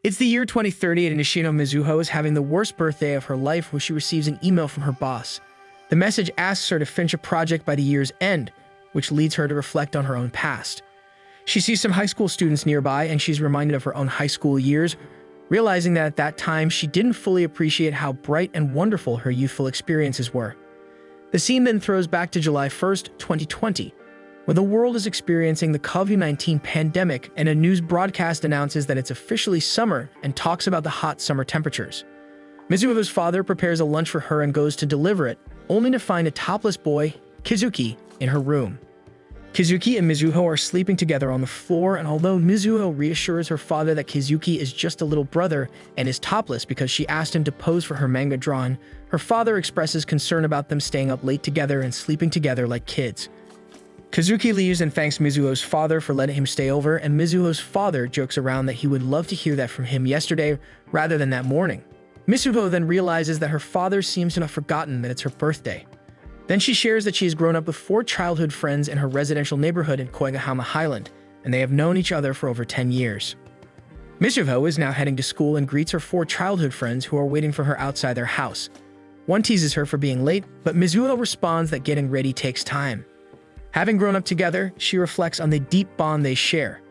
It's the year 2030 and Nishino Mizuho is having the worst birthday of her life when she receives an email from her boss. The message asks her to finish a project by the year's end, which leads her to reflect on her own past. She sees some high school students nearby and she's reminded of her own high school years, realizing that at that time she didn't fully appreciate how bright and wonderful her youthful experiences were. The scene then throws back to July 1st, 2020, when the world is experiencing the COVID-19 pandemic and a news broadcast announces that it's officially summer and talks about the hot summer temperatures. Mizuho's father prepares a lunch for her and goes to deliver it, only to find a topless boy, Kizuki, in her room. Kizuki and Mizuho are sleeping together on the floor, and although Mizuho reassures her father that Kizuki is just a little brother and is topless because she asked him to pose for her manga drawing, her father expresses concern about them staying up late together and sleeping together like kids. Kizuki leaves and thanks Mizuho's father for letting him stay over, and Mizuho's father jokes around that he would love to hear that from him yesterday rather than that morning. Mizuho then realizes that her father seems to have forgotten that it's her birthday. Then she shares that she has grown up with 4 childhood friends in her residential neighborhood in Koigahama Highland, and they have known each other for over 10 years. Mizuho is now heading to school and greets her 4 childhood friends who are waiting for her outside their house. One teases her for being late, but Mizuho responds that getting ready takes time. Having grown up together, she reflects on the deep bond they share.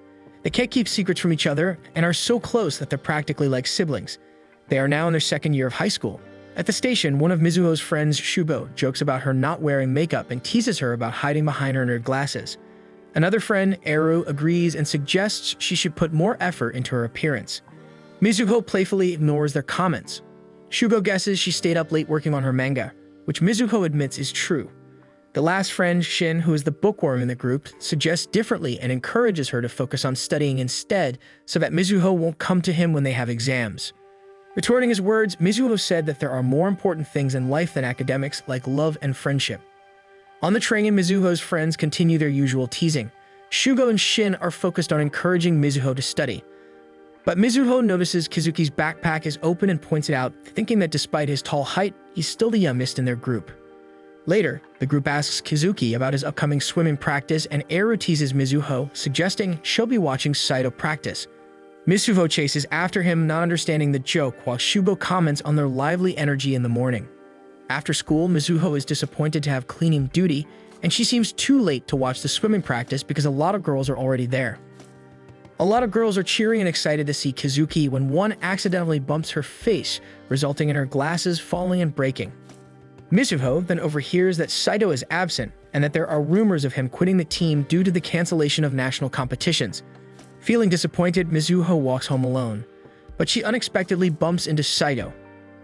They can't keep secrets from each other and are so close that they're practically like siblings. They are now in their 2nd year of high school. At the station, one of Mizuho's friends, Shubo, jokes about her not wearing makeup and teases her about hiding behind her in her glasses. Another friend, Eru, agrees and suggests she should put more effort into her appearance. Mizuho playfully ignores their comments. Shubo guesses she stayed up late working on her manga, which Mizuho admits is true. The last friend, Shin, who is the bookworm in the group, suggests differently and encourages her to focus on studying instead so that Mizuho won't come to him when they have exams. Retorting his words, Mizuho said that there are more important things in life than academics like love and friendship. On the train, Mizuho's friends continue their usual teasing. Shugo and Shin are focused on encouraging Mizuho to study. But Mizuho notices Kizuki's backpack is open and points it out, thinking that despite his tall height, he's still the youngest in their group. Later, the group asks Kizuki about his upcoming swimming practice, and Eru teases Mizuho, suggesting she'll be watching Saito practice. Mizuho chases after him, not understanding the joke, while Shubo comments on their lively energy in the morning. After school, Mizuho is disappointed to have cleaning duty, and she seems too late to watch the swimming practice because a lot of girls are already there. A lot of girls are cheering and excited to see Kizuki when one accidentally bumps her face, resulting in her glasses falling and breaking. Mizuho then overhears that Saito is absent and that there are rumors of him quitting the team due to the cancellation of national competitions. Feeling disappointed, Mizuho walks home alone, but she unexpectedly bumps into Saito.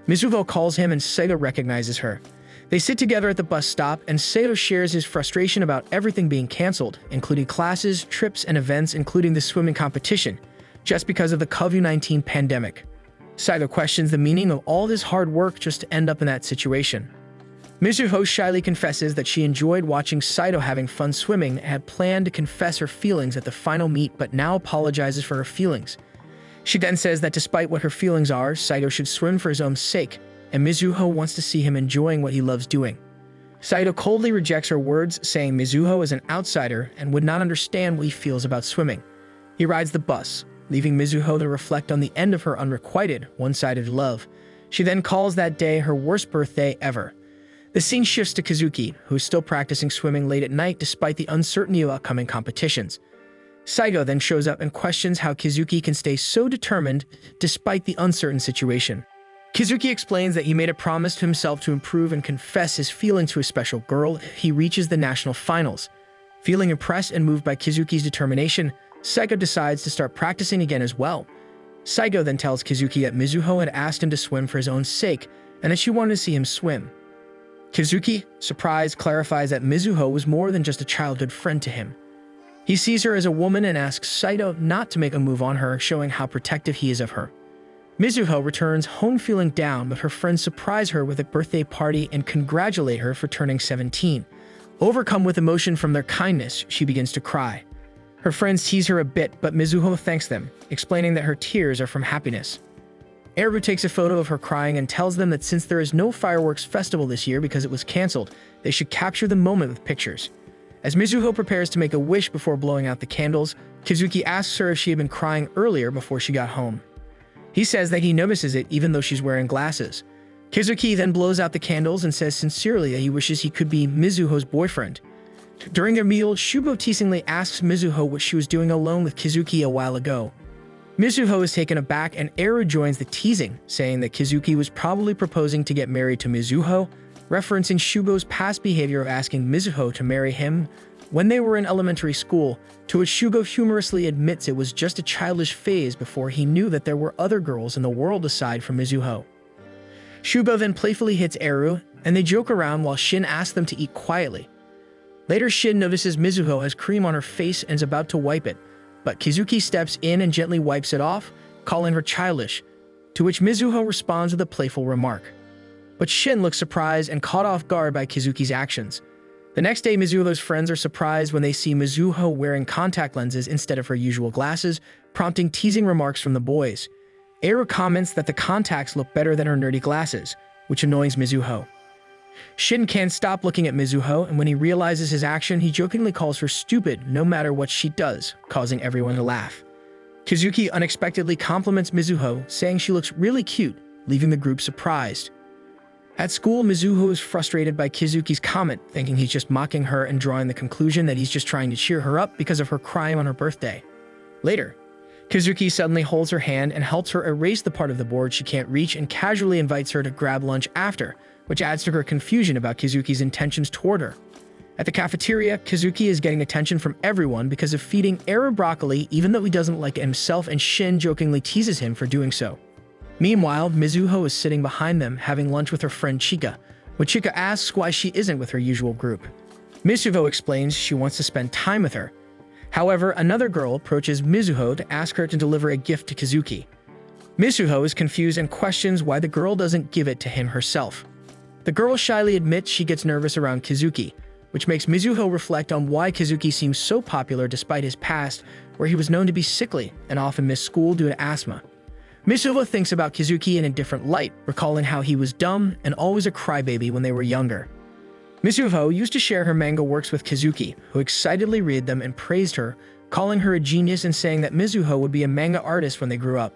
Mizuho calls him and Saito recognizes her. They sit together at the bus stop and Saito shares his frustration about everything being canceled, including classes, trips, and events including the swimming competition, just because of the COVID-19 pandemic. Saito questions the meaning of all this hard work just to end up in that situation. Mizuho shyly confesses that she enjoyed watching Saito having fun swimming and had planned to confess her feelings at the final meet, but now apologizes for her feelings. She then says that despite what her feelings are, Saito should swim for his own sake, and Mizuho wants to see him enjoying what he loves doing. Saito coldly rejects her words, saying Mizuho is an outsider and would not understand what he feels about swimming. He rides the bus, leaving Mizuho to reflect on the end of her unrequited, one-sided love. She then calls that day her worst birthday ever. The scene shifts to Kizuki, who is still practicing swimming late at night despite the uncertainty of upcoming competitions. Saito then shows up and questions how Kizuki can stay so determined despite the uncertain situation. Kizuki explains that he made a promise to himself to improve and confess his feelings to a special girl if he reaches the national finals. Feeling impressed and moved by Kizuki's determination, Saito decides to start practicing again as well. Saito then tells Kizuki that Mizuho had asked him to swim for his own sake and that she wanted to see him swim. Kizuki, surprised, clarifies that Mizuho was more than just a childhood friend to him. He sees her as a woman and asks Saito not to make a move on her, showing how protective he is of her. Mizuho returns home feeling down, but her friends surprise her with a birthday party and congratulate her for turning 17. Overcome with emotion from their kindness, she begins to cry. Her friends tease her a bit, but Mizuho thanks them, explaining that her tears are from happiness. Eru takes a photo of her crying and tells them that since there is no fireworks festival this year because it was canceled, they should capture the moment with pictures. As Mizuho prepares to make a wish before blowing out the candles, Kizuki asks her if she had been crying earlier before she got home. He says that he notices it even though she's wearing glasses. Kizuki then blows out the candles and says sincerely that he wishes he could be Mizuho's boyfriend. During their meal, Shubo teasingly asks Mizuho what she was doing alone with Kizuki a while ago. Mizuho is taken aback and Eru joins the teasing, saying that Kizuki was probably proposing to get married to Mizuho, referencing Shubo's past behavior of asking Mizuho to marry him when they were in elementary school, to which Shubo humorously admits it was just a childish phase before he knew that there were other girls in the world aside from Mizuho. Shubo then playfully hits Eru, and they joke around while Shin asks them to eat quietly. Later, Shin notices Mizuho has cream on her face and is about to wipe it, but Kizuki steps in and gently wipes it off, calling her childish, to which Mizuho responds with a playful remark. But Shin looks surprised and caught off guard by Kizuki's actions. The next day, Mizuho's friends are surprised when they see Mizuho wearing contact lenses instead of her usual glasses, prompting teasing remarks from the boys. Eru comments that the contacts look better than her nerdy glasses, which annoys Mizuho. Shin can't stop looking at Mizuho, and when he realizes his action, he jokingly calls her stupid no matter what she does, causing everyone to laugh. Kizuki unexpectedly compliments Mizuho, saying she looks really cute, leaving the group surprised. At school, Mizuho is frustrated by Kizuki's comment, thinking he's just mocking her and drawing the conclusion that he's just trying to cheer her up because of her crying on her birthday. Later, Kizuki suddenly holds her hand and helps her erase the part of the board she can't reach and casually invites her to grab lunch after, which adds to her confusion about Kizuki's intentions toward her. At the cafeteria, Kizuki is getting attention from everyone because of feeding Eru broccoli even though he doesn't like it himself, and Shin jokingly teases him for doing so. Meanwhile, Mizuho is sitting behind them having lunch with her friend Chika, when Chika asks why she isn't with her usual group. Mizuho explains she wants to spend time with her. However, another girl approaches Mizuho to ask her to deliver a gift to Kizuki. Mizuho is confused and questions why the girl doesn't give it to him herself. The girl shyly admits she gets nervous around Kizuki, which makes Mizuho reflect on why Kizuki seems so popular despite his past, where he was known to be sickly and often missed school due to asthma. Mizuho thinks about Kizuki in a different light, recalling how he was dumb and always a crybaby when they were younger. Mizuho used to share her manga works with Kizuki, who excitedly read them and praised her, calling her a genius and saying that Mizuho would be a manga artist when they grew up.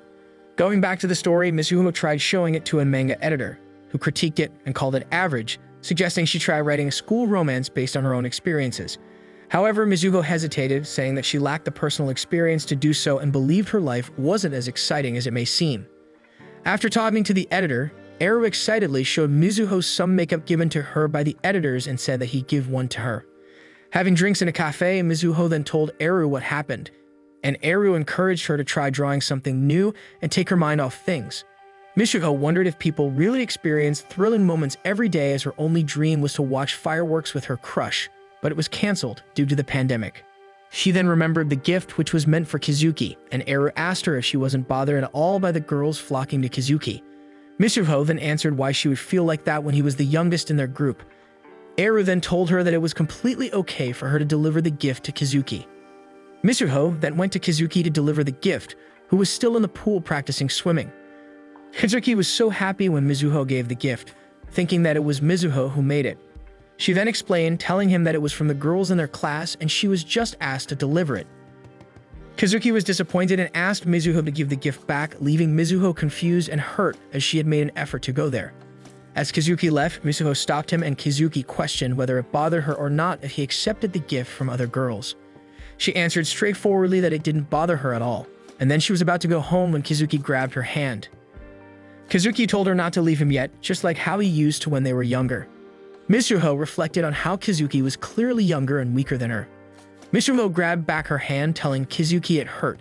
Going back to the story, Mizuho tried showing it to a manga editor, who critiqued it and called it average, suggesting she try writing a school romance based on her own experiences. However, Mizuho hesitated, saying that she lacked the personal experience to do so and believed her life wasn't as exciting as it may seem. After talking to the editor, Eru excitedly showed Mizuho some makeup given to her by the editors and said that he'd give one to her. Having drinks in a cafe, Mizuho then told Eru what happened, and Eru encouraged her to try drawing something new and take her mind off things. Mizuho wondered if people really experience thrilling moments every day, as her only dream was to watch fireworks with her crush, but it was cancelled due to the pandemic. She then remembered the gift, which was meant for Kizuki, and Eru asked her if she wasn't bothered at all by the girls flocking to Kizuki. Mizuho then answered why she would feel like that when he was the youngest in their group. Eru then told her that it was completely okay for her to deliver the gift to Kizuki. Mizuho then went to Kizuki to deliver the gift, who was still in the pool practicing swimming. Kizuki was so happy when Mizuho gave the gift, thinking that it was Mizuho who made it. She then explained, telling him that it was from the girls in their class and she was just asked to deliver it. Kizuki was disappointed and asked Mizuho to give the gift back, leaving Mizuho confused and hurt as she had made an effort to go there. As Kizuki left, Mizuho stopped him and Kizuki questioned whether it bothered her or not if he accepted the gift from other girls. She answered straightforwardly that it didn't bother her at all, and then she was about to go home when Kizuki grabbed her hand. Kizuki told her not to leave him yet, just like how he used to when they were younger. Mizuho reflected on how Kizuki was clearly younger and weaker than her. Mizuho grabbed back her hand, telling Kizuki it hurt.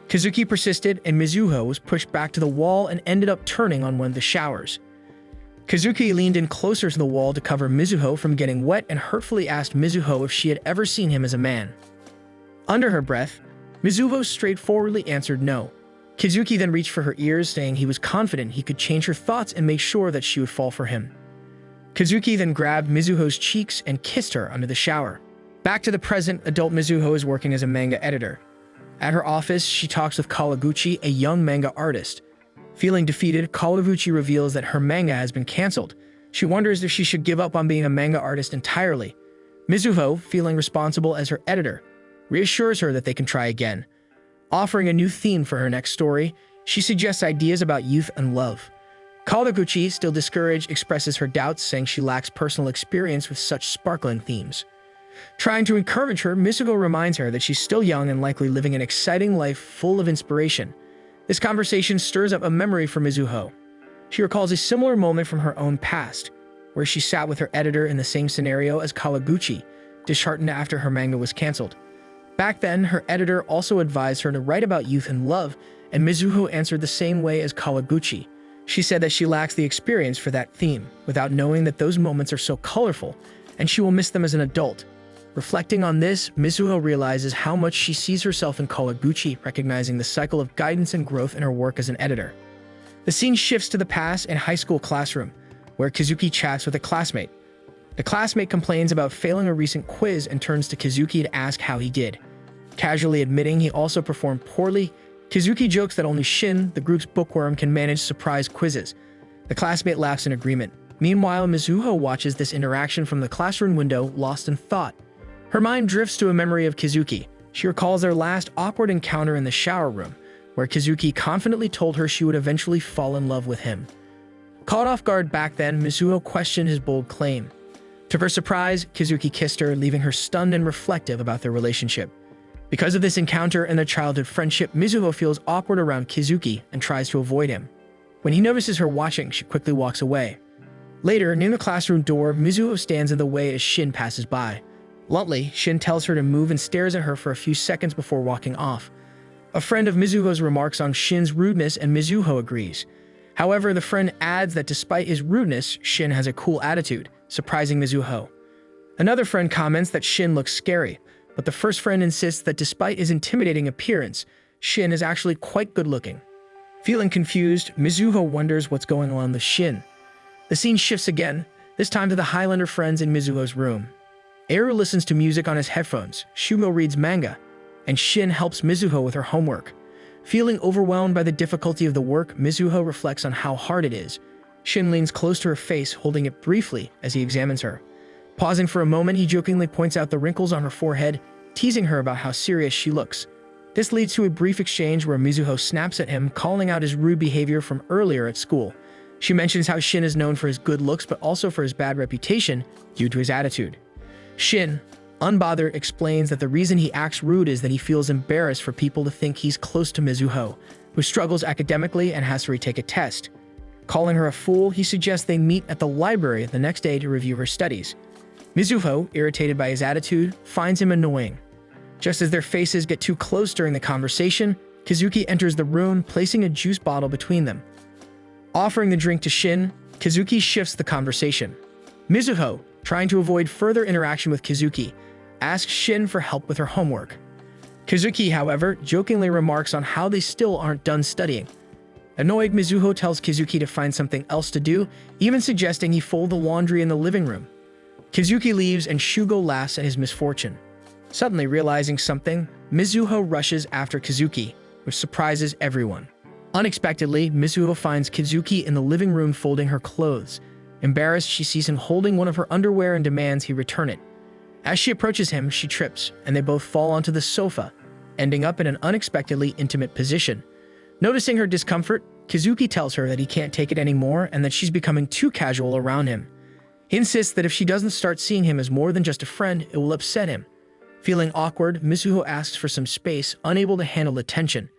Kizuki persisted, and Mizuho was pushed back to the wall and ended up turning on one of the showers. Kizuki leaned in closer to the wall to cover Mizuho from getting wet and hurtfully asked Mizuho if she had ever seen him as a man. Under her breath, Mizuho straightforwardly answered no. Kizuki then reached for her ears, saying he was confident he could change her thoughts and make sure that she would fall for him. Kizuki then grabbed Mizuho's cheeks and kissed her under the shower. Back to the present, adult Mizuho is working as a manga editor. At her office, she talks with Kawaguchi, a young manga artist. Feeling defeated, Kawaguchi reveals that her manga has been cancelled. She wonders if she should give up on being a manga artist entirely. Mizuho, feeling responsible as her editor, reassures her that they can try again. Offering a new theme for her next story, She suggests ideas about youth and love. Kawaguchi, still discouraged, expresses her doubts, saying she lacks personal experience with such sparkling themes. Trying to encourage her, Mizuho reminds her that she's still young and likely living an exciting life full of inspiration. This conversation stirs up a memory for Mizuho. She recalls a similar moment from her own past, where she sat with her editor in the same scenario as Kawaguchi, disheartened after her manga was canceled. Back then, her editor also advised her to write about youth and love, and Mizuho answered the same way as Kawaguchi. She said that she lacks the experience for that theme, without knowing that those moments are so colorful, and she will miss them as an adult. Reflecting on this, Mizuho realizes how much she sees herself in Kawaguchi, recognizing the cycle of guidance and growth in her work as an editor. The scene shifts to the past and high school classroom, where Kazuki chats with a classmate. The classmate complains about failing a recent quiz and turns to Kazuki to ask how he did. Casually admitting he also performed poorly, Kazuki jokes that only Shin, the group's bookworm, can manage surprise quizzes. The classmate laughs in agreement. Meanwhile, Mizuho watches this interaction from the classroom window, lost in thought. Her mind drifts to a memory of Kazuki. She recalls their last awkward encounter in the shower room, where Kazuki confidently told her she would eventually fall in love with him. Caught off guard back then, Mizuho questioned his bold claim. To her surprise, Kazuki kissed her, leaving her stunned and reflective about their relationship. Because of this encounter and their childhood friendship, Mizuho feels awkward around Kazuki and tries to avoid him. When he notices her watching, she quickly walks away. Later, near the classroom door, Mizuho stands in the way as Shin passes by. Bluntly, Shin tells her to move and stares at her for a few seconds before walking off. A friend of Mizuho's remarks on Shin's rudeness, and Mizuho agrees. However, the friend adds that despite his rudeness, Shin has a cool attitude, surprising Mizuho. Another friend comments that Shin looks scary, but the first friend insists that despite his intimidating appearance, Shin is actually quite good-looking. Feeling confused, Mizuho wonders what's going on with Shin. The scene shifts again, this time to the Highlander friends in Mizuho's room. Eru listens to music on his headphones, Shugo reads manga, and Shin helps Mizuho with her homework. Feeling overwhelmed by the difficulty of the work, Mizuho reflects on how hard it is. Shin leans close to her face, holding it briefly as he examines her. Pausing for a moment, he jokingly points out the wrinkles on her forehead, teasing her about how serious she looks. This leads to a brief exchange where Mizuho snaps at him, calling out his rude behavior from earlier at school. She mentions how Shin is known for his good looks but also for his bad reputation due to his attitude. Shin, unbothered, explains that the reason he acts rude is that he feels embarrassed for people to think he's close to Mizuho, who struggles academically and has to retake a test. Calling her a fool, he suggests they meet at the library the next day to review her studies. Mizuho, irritated by his attitude, finds him annoying. Just as their faces get too close during the conversation, Kazuki enters the room, placing a juice bottle between them. Offering the drink to Shin, Kazuki shifts the conversation. Mizuho, trying to avoid further interaction with Kazuki, asks Shin for help with her homework. Kazuki, however, jokingly remarks on how they still aren't done studying. Annoyed, Mizuho tells Kazuki to find something else to do, even suggesting he fold the laundry in the living room. Kazuki leaves and Shugo laughs at his misfortune. Suddenly realizing something, Mizuho rushes after Kazuki, which surprises everyone. Unexpectedly, Mizuho finds Kazuki in the living room folding her clothes. Embarrassed, she sees him holding one of her underwear and demands he return it. As she approaches him, she trips, and they both fall onto the sofa, ending up in an unexpectedly intimate position. Noticing her discomfort, Kazuki tells her that he can't take it anymore and that she's becoming too casual around him. He insists that if she doesn't start seeing him as more than just a friend, it will upset him. Feeling awkward, Mizuho asks for some space, unable to handle the tension.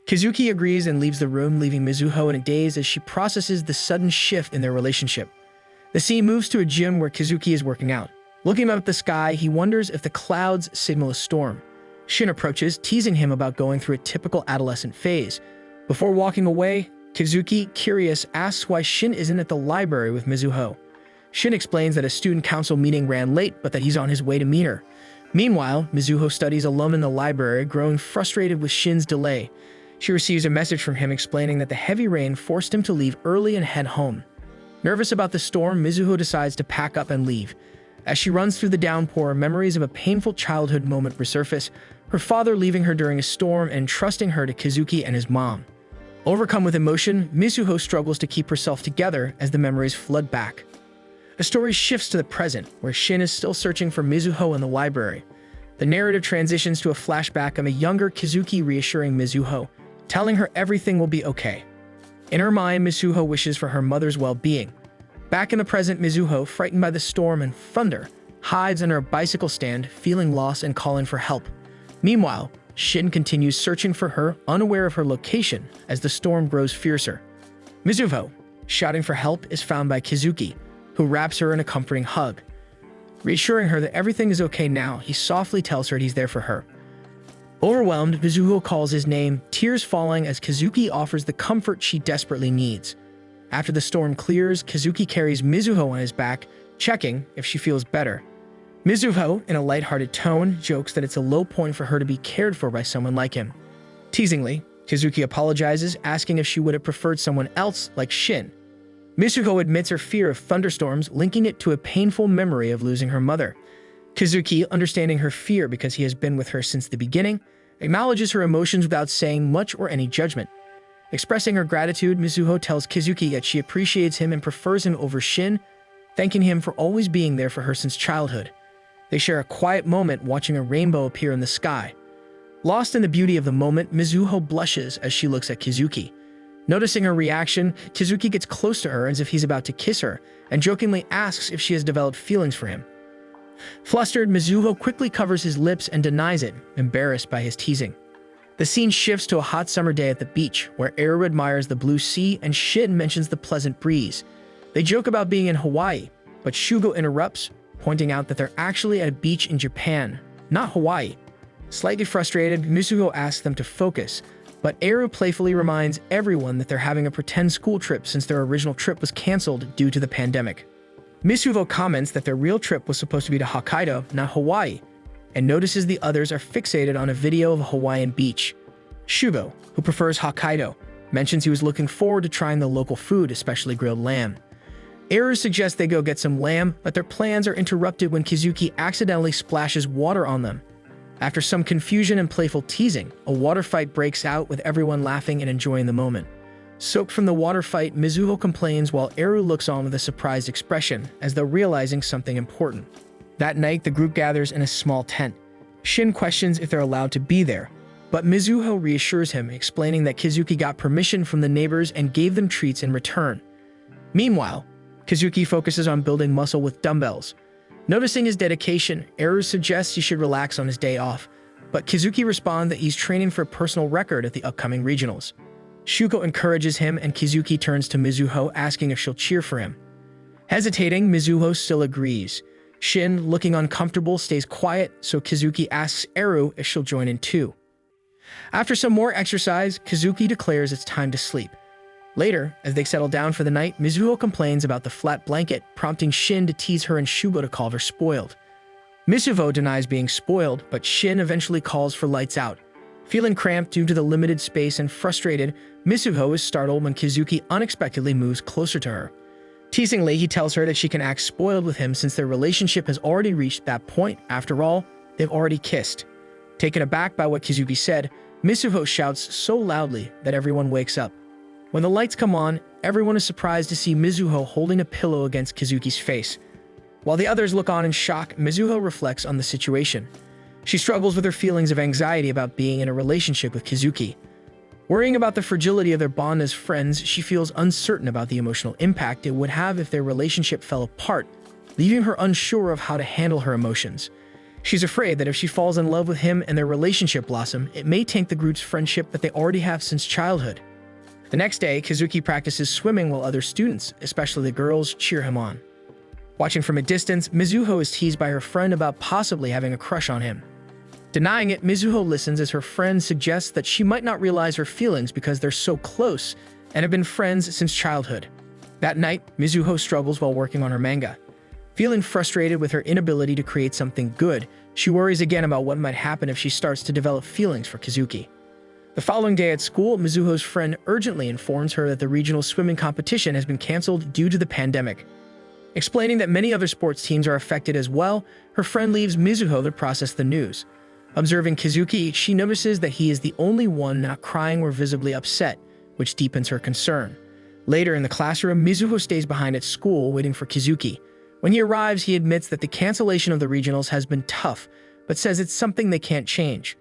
Kazuki agrees and leaves the room, leaving Mizuho in a daze as she processes the sudden shift in their relationship. The scene moves to a gym where Kazuki is working out. Looking up at the sky, he wonders if the clouds signal a storm. Shin approaches, teasing him about going through a typical adolescent phase. Before walking away, Kazuki, curious, asks why Shin isn't at the library with Mizuho. Shin explains that a student council meeting ran late, but that he's on his way to meet her. Meanwhile, Mizuho studies alone in the library, growing frustrated with Shin's delay. She receives a message from him explaining that the heavy rain forced him to leave early and head home. Nervous about the storm, Mizuho decides to pack up and leave. As she runs through the downpour, memories of a painful childhood moment resurface, her father leaving her during a storm and trusting her to Kazuki and his mom. Overcome with emotion, Mizuho struggles to keep herself together as the memories flood back. The story shifts to the present, where Shin is still searching for Mizuho in the library. The narrative transitions to a flashback of a younger Kazuki reassuring Mizuho, telling her everything will be okay. In her mind, Mizuho wishes for her mother's well-being. Back in the present, Mizuho, frightened by the storm and thunder, hides under a bicycle stand, feeling lost and calling for help. Meanwhile, Shin continues searching for her, unaware of her location as the storm grows fiercer. Mizuho, shouting for help, is found by Kizuki, who wraps her in a comforting hug. Reassuring her that everything is okay now, he softly tells her he's there for her. Overwhelmed, Mizuho calls his name, tears falling as Kizuki offers the comfort she desperately needs. After the storm clears, Kizuki carries Mizuho on his back, checking if she feels better. Mizuho, in a lighthearted tone, jokes that it's a low point for her to be cared for by someone like him. Teasingly, Kizuki apologizes, asking if she would have preferred someone else like Shin. Mizuho admits her fear of thunderstorms, linking it to a painful memory of losing her mother. Kizuki, understanding her fear because he has been with her since the beginning, acknowledges her emotions without saying much or any judgment. Expressing her gratitude, Mizuho tells Kizuki that she appreciates him and prefers him over Shin, thanking him for always being there for her since childhood. They share a quiet moment watching a rainbow appear in the sky. Lost in the beauty of the moment, Mizuho blushes as she looks at Kizuki. Noticing her reaction, Kizuki gets close to her as if he's about to kiss her, and jokingly asks if she has developed feelings for him. Flustered, Mizuho quickly covers his lips and denies it, embarrassed by his teasing. The scene shifts to a hot summer day at the beach, where Eru admires the blue sea and Shin mentions the pleasant breeze. They joke about being in Hawaii, but Shugo interrupts, pointing out that they're actually at a beach in Japan, not Hawaii. Slightly frustrated, Mizuho asks them to focus, but Eru playfully reminds everyone that they're having a pretend school trip since their original trip was canceled due to the pandemic. Mizuho comments that their real trip was supposed to be to Hokkaido, not Hawaii, and notices the others are fixated on a video of a Hawaiian beach. Shugo, who prefers Hokkaido, mentions he was looking forward to trying the local food, especially grilled lamb. Eru suggests they go get some lamb, but their plans are interrupted when Kizuki accidentally splashes water on them. After some confusion and playful teasing, a water fight breaks out with everyone laughing and enjoying the moment. Soaked from the water fight, Mizuho complains while Eru looks on with a surprised expression, as though realizing something important. That night, the group gathers in a small tent. Shin questions if they're allowed to be there, but Mizuho reassures him, explaining that Kizuki got permission from the neighbors and gave them treats in return. Meanwhile, Kizuki focuses on building muscle with dumbbells. Noticing his dedication, Eru suggests he should relax on his day off, but Kizuki responds that he's training for a personal record at the upcoming regionals. Shugo encourages him and Kizuki turns to Mizuho, asking if she'll cheer for him. Hesitating, Mizuho still agrees. Shin, looking uncomfortable, stays quiet, so Kizuki asks Eru if she'll join in too. After some more exercise, Kizuki declares it's time to sleep. Later, as they settle down for the night, Mizuho complains about the flat blanket, prompting Shin to tease her and Shugo to call her spoiled. Mizuho denies being spoiled, but Shin eventually calls for lights out. Feeling cramped due to the limited space and frustrated, Mizuho is startled when Kizuki unexpectedly moves closer to her. Teasingly, he tells her that she can act spoiled with him since their relationship has already reached that point. After all, they've already kissed. Taken aback by what Kizuki said, Mizuho shouts so loudly that everyone wakes up. When the lights come on, everyone is surprised to see Mizuho holding a pillow against Kizuki's face. While the others look on in shock, Mizuho reflects on the situation. She struggles with her feelings of anxiety about being in a relationship with Kizuki. Worrying about the fragility of their bond as friends, she feels uncertain about the emotional impact it would have if their relationship fell apart, leaving her unsure of how to handle her emotions. She's afraid that if she falls in love with him and their relationship blossom, it may taint the group's friendship that they already have since childhood. The next day, Kizuki practices swimming while other students, especially the girls, cheer him on. Watching from a distance, Mizuho is teased by her friend about possibly having a crush on him. Denying it, Mizuho listens as her friend suggests that she might not realize her feelings because they're so close and have been friends since childhood. That night, Mizuho struggles while working on her manga. Feeling frustrated with her inability to create something good, she worries again about what might happen if she starts to develop feelings for Kizuki. The following day at school, Mizuho's friend urgently informs her that the regional swimming competition has been canceled due to the pandemic. Explaining that many other sports teams are affected as well, her friend leaves Mizuho to process the news. Observing Kizuki, she notices that he is the only one not crying or visibly upset, which deepens her concern. Later in the classroom, Mizuho stays behind at school waiting for Kizuki. When he arrives, he admits that the cancellation of the regionals has been tough, but says it's something they can't change.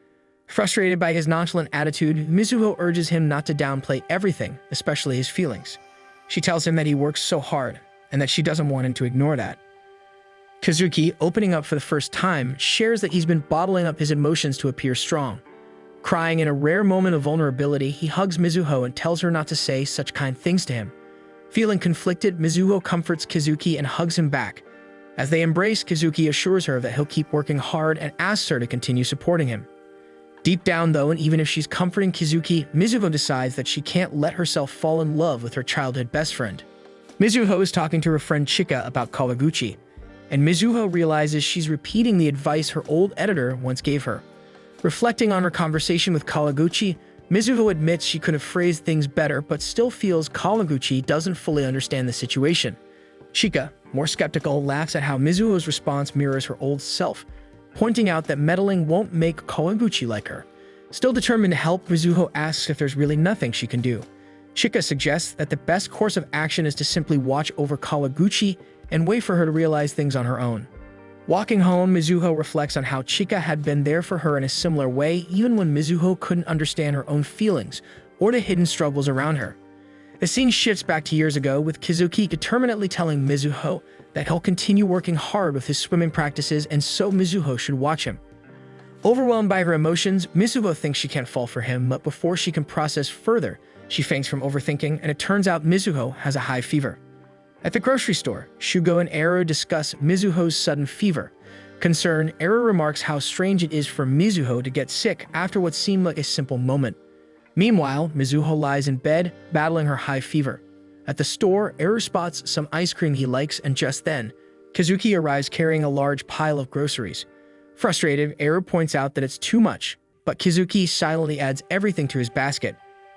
Frustrated by his nonchalant attitude, Mizuho urges him not to downplay everything, especially his feelings. She tells him that he works so hard, and that she doesn't want him to ignore that. Kazuki, opening up for the first time, shares that he's been bottling up his emotions to appear strong. Crying in a rare moment of vulnerability, he hugs Mizuho and tells her not to say such kind things to him. Feeling conflicted, Mizuho comforts Kazuki and hugs him back. As they embrace, Kazuki assures her that he'll keep working hard and asks her to continue supporting him. Deep down, though, and even if she's comforting Kazuki, Mizuho decides that she can't let herself fall in love with her childhood best friend. Mizuho is talking to her friend Chika about Kawaguchi, and Mizuho realizes she's repeating the advice her old editor once gave her. Reflecting on her conversation with Kawaguchi, Mizuho admits she could have phrased things better but still feels Kawaguchi doesn't fully understand the situation. Chika, more skeptical, laughs at how Mizuho's response mirrors her old self, pointing out that meddling won't make Kawaguchi like her. Still determined to help, Mizuho asks if there's really nothing she can do. Chika suggests that the best course of action is to simply watch over Kawaguchi and wait for her to realize things on her own. Walking home, Mizuho reflects on how Chika had been there for her in a similar way even when Mizuho couldn't understand her own feelings or the hidden struggles around her. The scene shifts back to years ago, with Kazuki determinedly telling Mizuho that he'll continue working hard with his swimming practices and so Mizuho should watch him. Overwhelmed by her emotions, Mizuho thinks she can't fall for him, but before she can process further, she faints from overthinking, and it turns out Mizuho has a high fever. At the grocery store, Shugo and Eru discuss Mizuho's sudden fever. Concerned, Eru remarks how strange it is for Mizuho to get sick after what seemed like a simple moment. Meanwhile, Mizuho lies in bed, battling her high fever. At the store, Eru spots some ice cream he likes, and just then, Kazuki arrives carrying a large pile of groceries. Frustrated, Eru points out that it's too much, but Kazuki silently adds everything to his basket.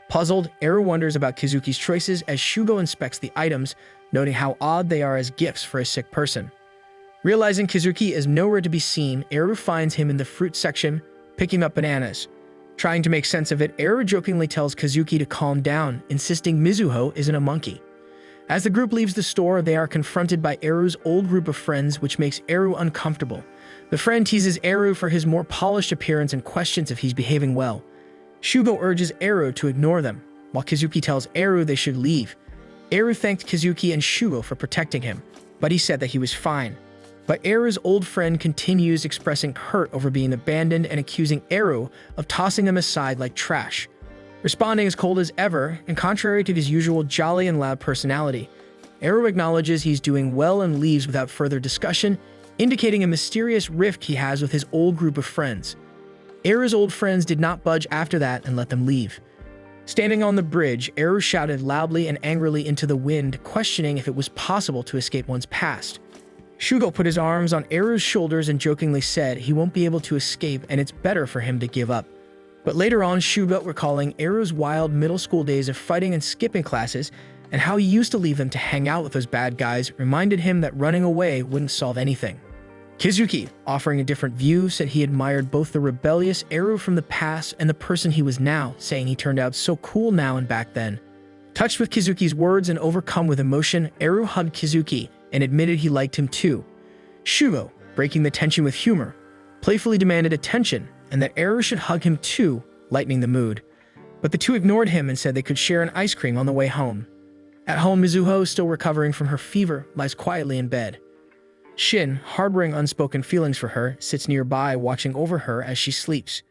Puzzled, Eru wonders about Kazuki's choices as Shugo inspects the items, noting how odd they are as gifts for a sick person. Realizing Kazuki is nowhere to be seen, Eru finds him in the fruit section, picking up bananas. Trying to make sense of it, Eru jokingly tells Kazuki to calm down, insisting Mizuho isn't a monkey. As the group leaves the store, they are confronted by Eru's old group of friends, which makes Eru uncomfortable. The friend teases Eru for his more polished appearance and questions if he's behaving well. Shugo urges Eru to ignore them, while Kazuki tells Eru they should leave. Eru thanked Kazuki and Shugo for protecting him, but he said that he was fine. But Eru's old friend continues expressing hurt over being abandoned and accusing Eru of tossing them aside like trash. Responding as cold as ever, and contrary to his usual jolly and loud personality, Eru acknowledges he's doing well and leaves without further discussion, indicating a mysterious rift he has with his old group of friends. Eru's old friends did not budge after that and let them leave. Standing on the bridge, Eru shouted loudly and angrily into the wind, questioning if it was possible to escape one's past. Shugo put his arms on Eru's shoulders and jokingly said he won't be able to escape and it's better for him to give up. But later on, Shugo, recalling Eru's wild middle school days of fighting and skipping classes and how he used to leave them to hang out with those bad guys, reminded him that running away wouldn't solve anything. Kazuki, offering a different view, said he admired both the rebellious Eru from the past and the person he was now, saying he turned out so cool now and back then. Touched with Kazuki's words and overcome with emotion, Eru hugged Kazuki and admitted he liked him too. Shugo, breaking the tension with humor, playfully demanded attention and that Eru should hug him too, lightening the mood. But the two ignored him and said they could share an ice cream on the way home. At home, Mizuho, still recovering from her fever, lies quietly in bed. Shin, harboring unspoken feelings for her, sits nearby watching over her as she sleeps.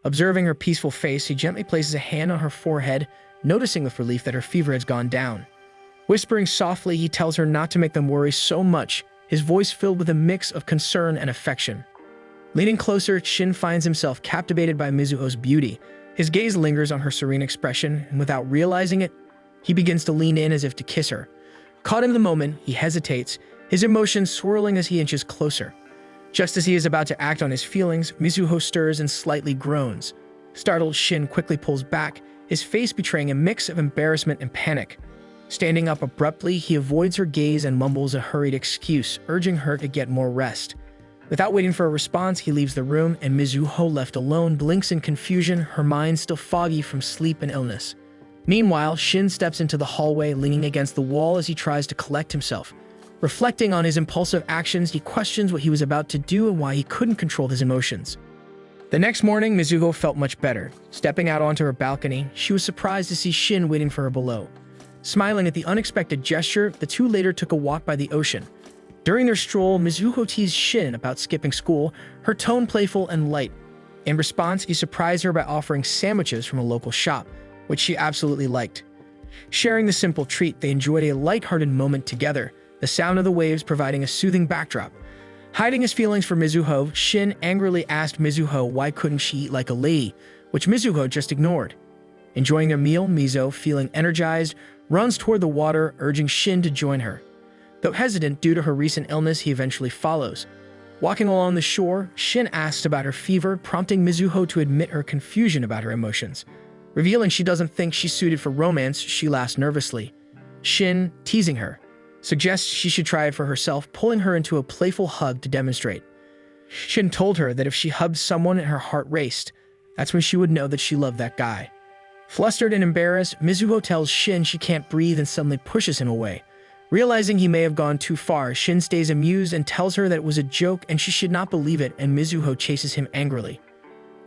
Observing her peaceful face, he gently places a hand on her forehead, noticing with relief that her fever has gone down. Whispering softly, he tells her not to make them worry so much, his voice filled with a mix of concern and affection. Leaning closer, Shin finds himself captivated by Mizuho's beauty. His gaze lingers on her serene expression, and without realizing it, he begins to lean in as if to kiss her. Caught in the moment, he hesitates, his emotions swirling as he inches closer. Just as he is about to act on his feelings, Mizuho stirs and slightly groans. Startled, Shin quickly pulls back, his face betraying a mix of embarrassment and panic. Standing up abruptly, he avoids her gaze and mumbles a hurried excuse, urging her to get more rest. Without waiting for a response, he leaves the room, and Mizuho, left alone, blinks in confusion, her mind still foggy from sleep and illness. Meanwhile, Shin steps into the hallway, leaning against the wall as he tries to collect himself. Reflecting on his impulsive actions, he questions what he was about to do and why he couldn't control his emotions. The next morning, Mizuho felt much better. Stepping out onto her balcony, she was surprised to see Shin waiting for her below. Smiling at the unexpected gesture, the two later took a walk by the ocean. During their stroll, Mizuho teased Shin about skipping school, her tone playful and light. In response, he surprised her by offering sandwiches from a local shop, which she absolutely liked. Sharing the simple treat, they enjoyed a light-hearted moment together, the sound of the waves providing a soothing backdrop. Hiding his feelings for Mizuho, Shin angrily asked Mizuho why couldn't she eat like a lady, which Mizuho just ignored. Enjoying their meal, Mizo, feeling energized, runs toward the water, urging Shin to join her. Though hesitant due to her recent illness, he eventually follows. Walking along the shore, Shin asks about her fever, prompting Mizuho to admit her confusion about her emotions. Revealing she doesn't think she's suited for romance, she laughs nervously. Shin, teasing her, suggests she should try it for herself, pulling her into a playful hug to demonstrate. Shin told her that if she hugged someone and her heart raced, that's when she would know that she loved that guy. Flustered and embarrassed, Mizuho tells Shin she can't breathe and suddenly pushes him away. Realizing he may have gone too far, Shin stays amused and tells her that it was a joke and she should not believe it, and Mizuho chases him angrily.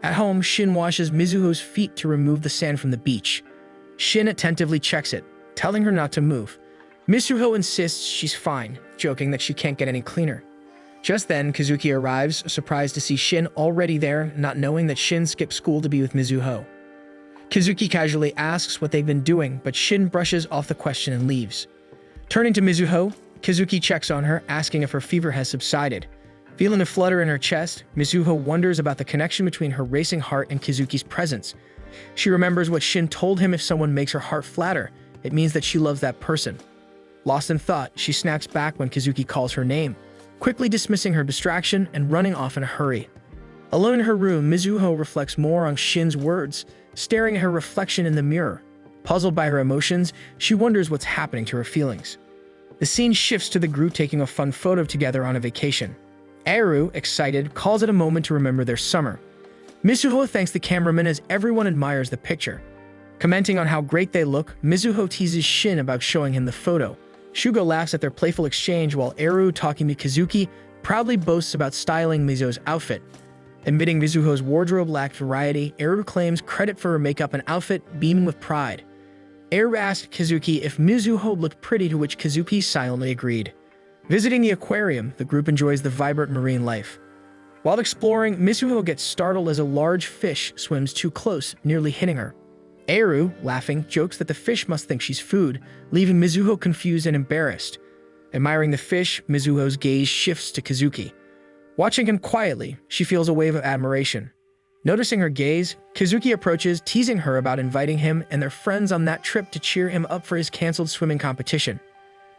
At home, Shin washes Mizuho's feet to remove the sand from the beach. Shin attentively checks it, telling her not to move. Mizuho insists she's fine, joking that she can't get any cleaner. Just then, Kazuki arrives, surprised to see Shin already there, not knowing that Shin skipped school to be with Mizuho. Kazuki casually asks what they've been doing, but Shin brushes off the question and leaves. Turning to Mizuho, Kazuki checks on her, asking if her fever has subsided. Feeling a flutter in her chest, Mizuho wonders about the connection between her racing heart and Kazuki's presence. She remembers what Shin told him: if someone makes her heart flatter, it means that she loves that person. Lost in thought, she snaps back when Kazuki calls her name, quickly dismissing her distraction and running off in a hurry. Alone in her room, Mizuho reflects more on Shin's words, staring at her reflection in the mirror. Puzzled by her emotions, she wonders what's happening to her feelings. The scene shifts to the group taking a fun photo together on a vacation. Eru, excited, calls it a moment to remember their summer. Mizuho thanks the cameraman as everyone admires the picture. Commenting on how great they look, Mizuho teases Shin about showing him the photo. Shugo laughs at their playful exchange while Eru, talking to Kazuki, proudly boasts about styling Mizuho's outfit. Admitting Mizuho's wardrobe lacked variety, Eru claims credit for her makeup and outfit, beaming with pride. Eru asked Kazuki if Mizuho looked pretty, to which Kazuki silently agreed. Visiting the aquarium, the group enjoys the vibrant marine life. While exploring, Mizuho gets startled as a large fish swims too close, nearly hitting her. Eru, laughing, jokes that the fish must think she's food, leaving Mizuho confused and embarrassed. Admiring the fish, Mizuho's gaze shifts to Kazuki. Watching him quietly, she feels a wave of admiration. Noticing her gaze, Kazuki approaches, teasing her about inviting him and their friends on that trip to cheer him up for his canceled swimming competition.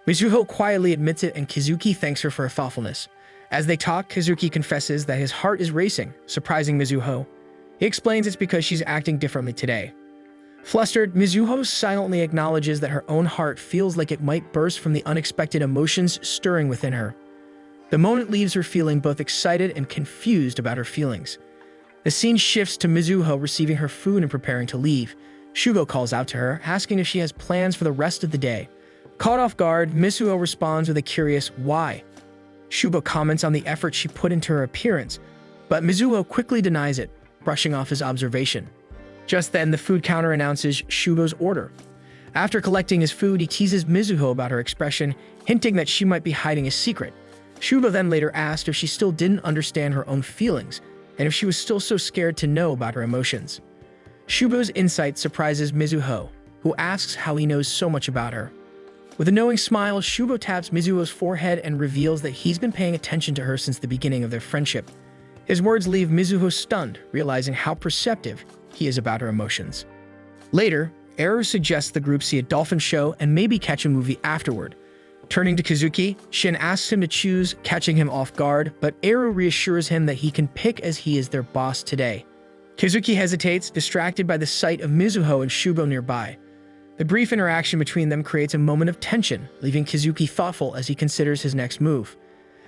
Mizuho quietly admits it, and Kazuki thanks her for her thoughtfulness. As they talk, Kazuki confesses that his heart is racing, surprising Mizuho. He explains it's because she's acting differently today. Flustered, Mizuho silently acknowledges that her own heart feels like it might burst from the unexpected emotions stirring within her. The moment leaves her feeling both excited and confused about her feelings. The scene shifts to Mizuho receiving her food and preparing to leave. Shugo calls out to her, asking if she has plans for the rest of the day. Caught off guard, Mizuho responds with a curious "why?" Shugo comments on the effort she put into her appearance, but Mizuho quickly denies it, brushing off his observation. Just then, the food counter announces Shugo's order. After collecting his food, he teases Mizuho about her expression, hinting that she might be hiding a secret. Shugo then later asked if she still didn't understand her own feelings, and if she was still so scared to know about her emotions. Shugo's insight surprises Mizuho, who asks how he knows so much about her. With a knowing smile, Shugo taps Mizuho's forehead and reveals that he's been paying attention to her since the beginning of their friendship. His words leave Mizuho stunned, realizing how perceptive he is about her emotions. Later, Eru suggests the group see a dolphin show and maybe catch a movie afterward. Turning to Kazuki, Shin asks him to choose, catching him off guard, but Eru reassures him that he can pick as he is their boss today. Kazuki hesitates, distracted by the sight of Mizuho and Shugo nearby. The brief interaction between them creates a moment of tension, leaving Kazuki thoughtful as he considers his next move.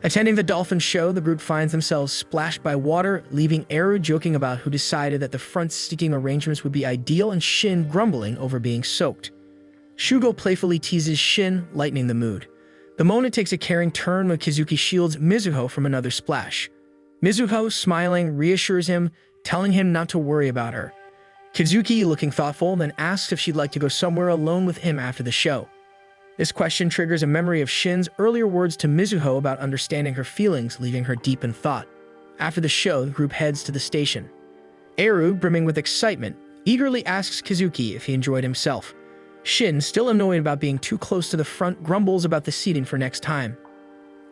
Attending the dolphin show, the group finds themselves splashed by water, leaving Eru joking about who decided that the front-seating arrangements would be ideal and Shin grumbling over being soaked. Shugo playfully teases Shin, lightening the mood. The moment takes a caring turn when Kazuki shields Mizuho from another splash. Mizuho, smiling, reassures him, telling him not to worry about her. Kazuki, looking thoughtful, then asks if she'd like to go somewhere alone with him after the show. This question triggers a memory of Shin's earlier words to Mizuho about understanding her feelings, leaving her deep in thought. After the show, the group heads to the station. Eru, brimming with excitement, eagerly asks Kazuki if he enjoyed himself. Shin, still annoyed about being too close to the front, grumbles about the seating for next time.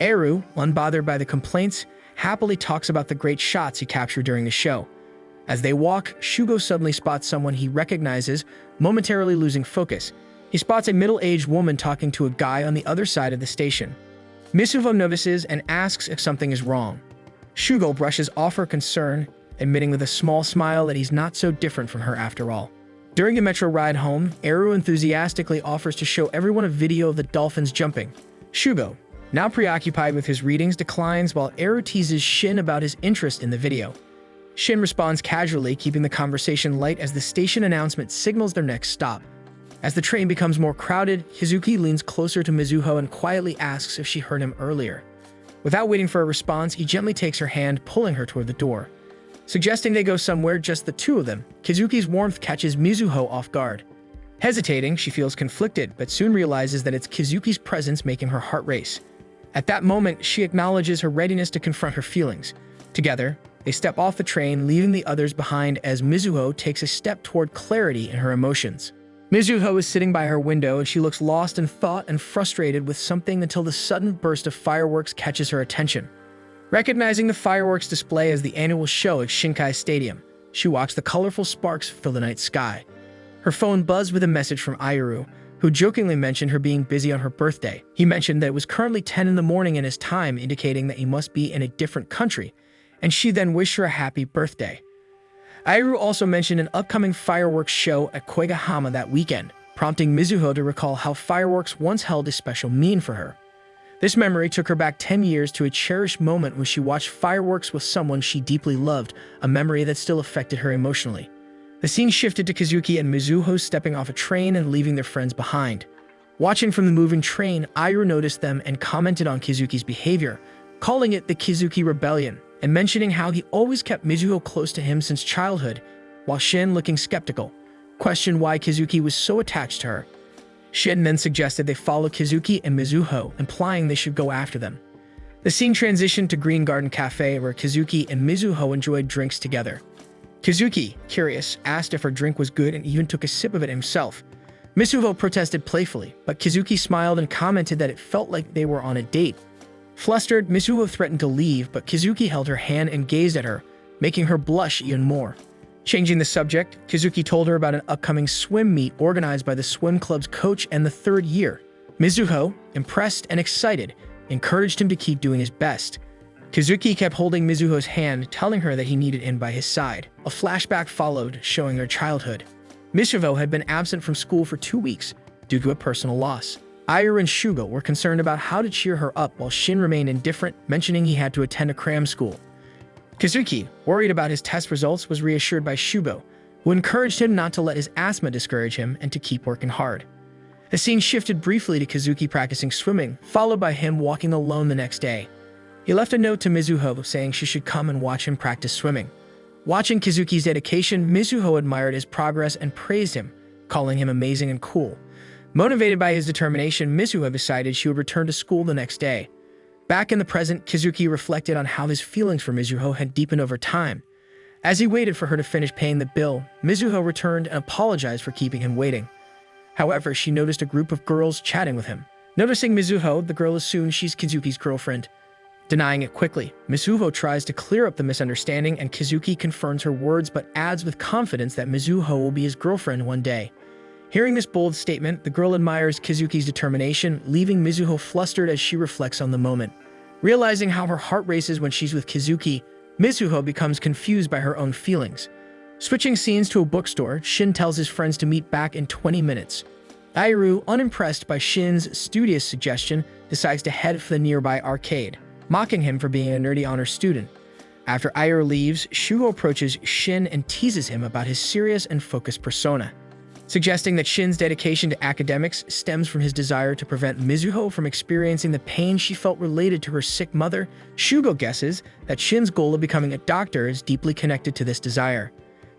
Eru, unbothered by the complaints, happily talks about the great shots he captured during the show. As they walk, Shugo suddenly spots someone he recognizes, momentarily losing focus. He spots a middle-aged woman talking to a guy on the other side of the station. Mizuho notices and asks if something is wrong. Shugo brushes off her concern, admitting with a small smile that he's not so different from her after all. During the metro ride home, Eru enthusiastically offers to show everyone a video of the dolphins jumping. Shugo, now preoccupied with his readings, declines while Eru teases Shin about his interest in the video. Shin responds casually, keeping the conversation light as the station announcement signals their next stop. As the train becomes more crowded, Kazuki leans closer to Mizuho and quietly asks if she heard him earlier. Without waiting for a response, he gently takes her hand, pulling her toward the door. Suggesting they go somewhere just the two of them, Kazuki's warmth catches Mizuho off guard. Hesitating, she feels conflicted, but soon realizes that it's Kazuki's presence making her heart race. At that moment, she acknowledges her readiness to confront her feelings. Together, they step off the train, leaving the others behind as Mizuho takes a step toward clarity in her emotions. Mizuho is sitting by her window and she looks lost in thought and frustrated with something until the sudden burst of fireworks catches her attention. Recognizing the fireworks display as the annual show at Shinkai Stadium, she watched the colorful sparks fill the night sky. Her phone buzzed with a message from Iru, who jokingly mentioned her being busy on her birthday. He mentioned that it was currently 10 in the morning in his time, indicating that he must be in a different country, and she then wished her a happy birthday. Iru also mentioned an upcoming fireworks show at Koigahama that weekend, prompting Mizuho to recall how fireworks once held a special meaning for her. This memory took her back 10 years to a cherished moment when she watched fireworks with someone she deeply loved, a memory that still affected her emotionally. The scene shifted to Kazuki and Mizuho stepping off a train and leaving their friends behind. Watching from the moving train, Iru noticed them and commented on Kazuki's behavior, calling it the Kazuki Rebellion, and mentioning how he always kept Mizuho close to him since childhood, while Shin, looking skeptical, questioned why Kazuki was so attached to her. Shin then suggested they follow Kazuki and Mizuho, implying they should go after them. The scene transitioned to Green Garden Cafe, where Kazuki and Mizuho enjoyed drinks together. Kazuki, curious, asked if her drink was good and even took a sip of it himself. Mizuho protested playfully, but Kazuki smiled and commented that it felt like they were on a date. Flustered, Mizuho threatened to leave, but Kazuki held her hand and gazed at her, making her blush even more. Changing the subject, Kazuki told her about an upcoming swim meet organized by the swim club's coach and the third year. Mizuho, impressed and excited, encouraged him to keep doing his best. Kazuki kept holding Mizuho's hand, telling her that he needed him by his side. A flashback followed, showing their childhood. Mizuho had been absent from school for 2 weeks due to a personal loss. Iru and Shugo were concerned about how to cheer her up while Shin remained indifferent, mentioning he had to attend a cram school. Kazuki, worried about his test results, was reassured by Shugo, who encouraged him not to let his asthma discourage him and to keep working hard. The scene shifted briefly to Kazuki practicing swimming, followed by him walking alone the next day. He left a note to Mizuho saying she should come and watch him practice swimming. Watching Kazuki's dedication, Mizuho admired his progress and praised him, calling him amazing and cool. Motivated by his determination, Mizuho decided she would return to school the next day. Back in the present, Kazuki reflected on how his feelings for Mizuho had deepened over time. As he waited for her to finish paying the bill, Mizuho returned and apologized for keeping him waiting. However, she noticed a group of girls chatting with him. Noticing Mizuho, the girl assumes she's Kazuki's girlfriend. Denying it quickly, Mizuho tries to clear up the misunderstanding and Kazuki confirms her words but adds with confidence that Mizuho will be his girlfriend one day. Hearing this bold statement, the girl admires Kazuki's determination, leaving Mizuho flustered as she reflects on the moment. Realizing how her heart races when she's with Kazuki, Mizuho becomes confused by her own feelings. Switching scenes to a bookstore, Shin tells his friends to meet back in 20 minutes. Iru, unimpressed by Shin's studious suggestion, decides to head for the nearby arcade, mocking him for being a nerdy honor student. After Iru leaves, Shugo approaches Shin and teases him about his serious and focused persona. suggesting that Shin's dedication to academics stems from his desire to prevent Mizuho from experiencing the pain she felt related to her sick mother. Shugo guesses that Shin's goal of becoming a doctor is deeply connected to this desire.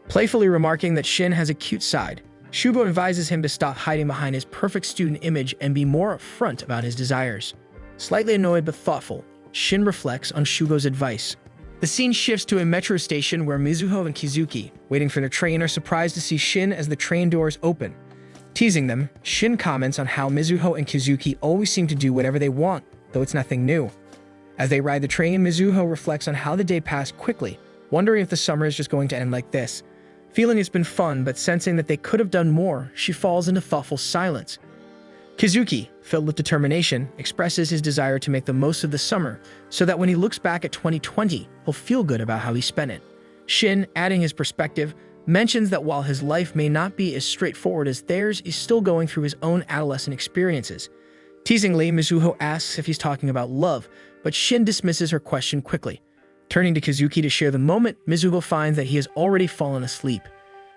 Playfully remarking that Shin has a cute side, Shugo advises him to stop hiding behind his perfect student image and be more upfront about his desires. Slightly annoyed but thoughtful, Shin reflects on Shugo's advice. The scene shifts to a metro station where Mizuho and Kizuki, waiting for their train, are surprised to see Shin as the train doors open. Teasing them, Shin comments on how Mizuho and Kizuki always seem to do whatever they want, though it's nothing new. As they ride the train, Mizuho reflects on how the day passed quickly, wondering if the summer is just going to end like this. Feeling it's been fun, but sensing that they could have done more, she falls into thoughtful silence. Kizuki, filled with determination, expresses his desire to make the most of the summer, so that when he looks back at 2020, he'll feel good about how he spent it. Shin, adding his perspective, mentions that while his life may not be as straightforward as theirs, he's still going through his own adolescent experiences. Teasingly, Mizuho asks if he's talking about love, but Shin dismisses her question quickly. Turning to Kizuki to share the moment, Mizuho finds that he has already fallen asleep.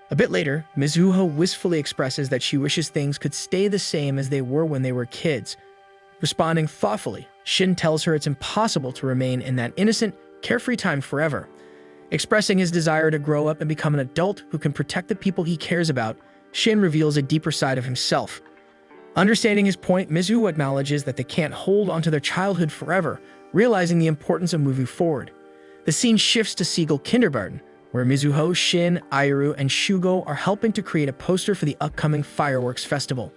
A bit later, Mizuho wistfully expresses that she wishes things could stay the same as they were when they were kids. Responding thoughtfully, Shin tells her it's impossible to remain in that innocent, carefree time forever. Expressing his desire to grow up and become an adult who can protect the people he cares about, Shin reveals a deeper side of himself. Understanding his point, Mizuho acknowledges that they can't hold onto their childhood forever, realizing the importance of moving forward. The scene shifts to Seagull Kindergarten, where Mizuho, Shin, Ayuru, and Shugo are helping to create a poster for the upcoming fireworks festival.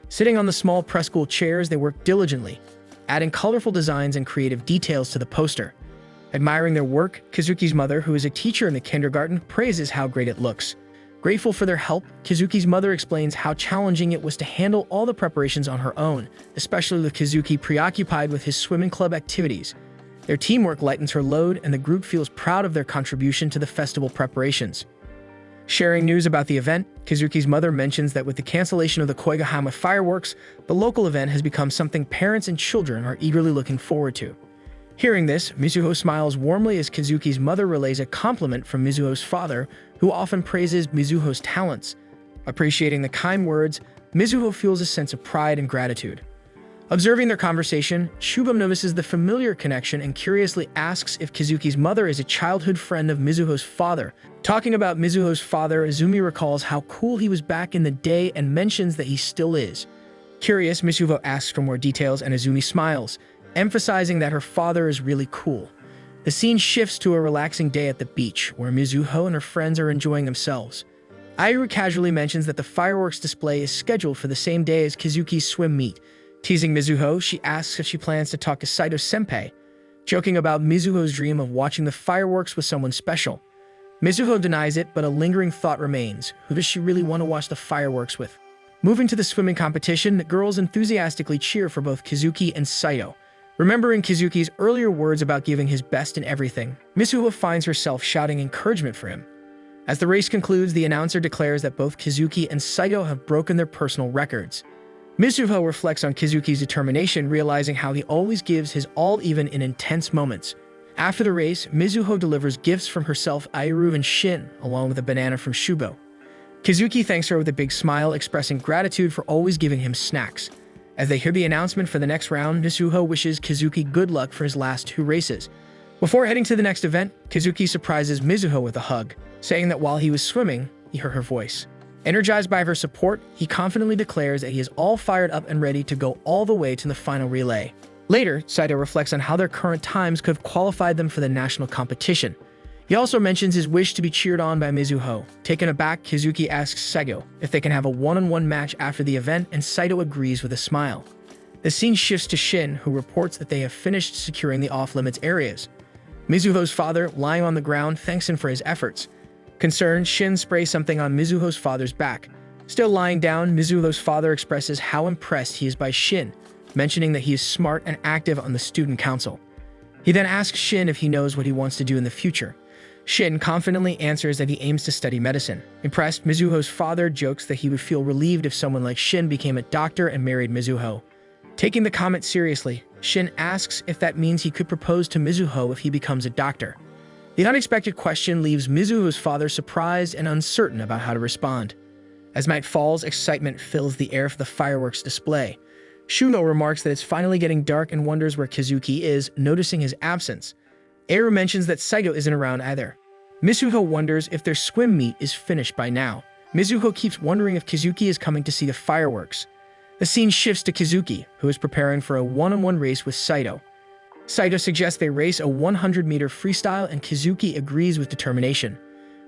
Sitting on the small press-school chairs, they work diligently, adding colorful designs and creative details to the poster. Admiring their work, Kizuki's mother, who is a teacher in the kindergarten, praises how great it looks. Grateful for their help, Kizuki's mother explains how challenging it was to handle all the preparations on her own, especially with Kizuki preoccupied with his swimming club activities. Their teamwork lightens her load, and the group feels proud of their contribution to the festival preparations. Sharing news about the event, Kizuki's mother mentions that with the cancellation of the Koigahama fireworks, the local event has become something parents and children are eagerly looking forward to. Hearing this, Mizuho smiles warmly as Kizuki's mother relays a compliment from Mizuho's father, who often praises Mizuho's talents. Appreciating the kind words, Mizuho feels a sense of pride and gratitude. Observing their conversation, Shugo notices the familiar connection and curiously asks if Kizuki's mother is a childhood friend of Mizuho's father. Talking about Mizuho's father, Izumi recalls how cool he was back in the day and mentions that he still is. Curious, Mizuho asks for more details and Izumi smiles, emphasizing that her father is really cool. The scene shifts to a relaxing day at the beach, where Mizuho and her friends are enjoying themselves. Ayuru casually mentions that the fireworks display is scheduled for the same day as Kizuki's swim meet. Teasing Mizuho, she asks if she plans to talk to Saito-senpai, joking about Mizuho's dream of watching the fireworks with someone special. Mizuho denies it, but a lingering thought remains. Who does she really want to watch the fireworks with? Moving to the swimming competition, the girls enthusiastically cheer for both Kizuki and Saito. Remembering Kizuki's earlier words about giving his best in everything, Mizuho finds herself shouting encouragement for him. As the race concludes, the announcer declares that both Kizuki and Saito have broken their personal records. Mizuho reflects on Kizuki's determination, realizing how he always gives his all even in intense moments. After the race, Mizuho delivers gifts from herself, Ayuru, and Shin, along with a banana from Shugo. Kizuki thanks her with a big smile, expressing gratitude for always giving him snacks. As they hear the announcement for the next round, Mizuho wishes Kizuki good luck for his last 2 races. Before heading to the next event, Kizuki surprises Mizuho with a hug, saying that while he was swimming, he heard her voice. Energized by her support, he confidently declares that he is all fired up and ready to go all the way to the final relay. Later, Saito reflects on how their current times could have qualified them for the national competition. He also mentions his wish to be cheered on by Mizuho. Taken aback, Kizuki asks Saito if they can have a one-on-one match after the event, and Saito agrees with a smile. The scene shifts to Shin, who reports that they have finished securing the off-limits areas. Mizuho's father, lying on the ground, thanks him for his efforts. Concerned, Shin sprays something on Mizuho's father's back. Still lying down, Mizuho's father expresses how impressed he is by Shin, mentioning that he is smart and active on the student council. He then asks Shin if he knows what he wants to do in the future. Shin confidently answers that he aims to study medicine. Impressed, Mizuho's father jokes that he would feel relieved if someone like Shin became a doctor and married Mizuho. Taking the comment seriously, Shin asks if that means he could propose to Mizuho if he becomes a doctor. The unexpected question leaves Mizuho's father surprised and uncertain about how to respond. As night falls, excitement fills the air for the fireworks display. Shugo remarks that it's finally getting dark and wonders where Kazuki is, noticing his absence. Eiru mentions that Saito isn't around either. Mizuho wonders if their swim meet is finished by now. Mizuho keeps wondering if Kazuki is coming to see the fireworks. The scene shifts to Kazuki, who is preparing for a one-on-one race with Saito. Saito suggests they race a 100-meter freestyle, and Kazuki agrees with determination.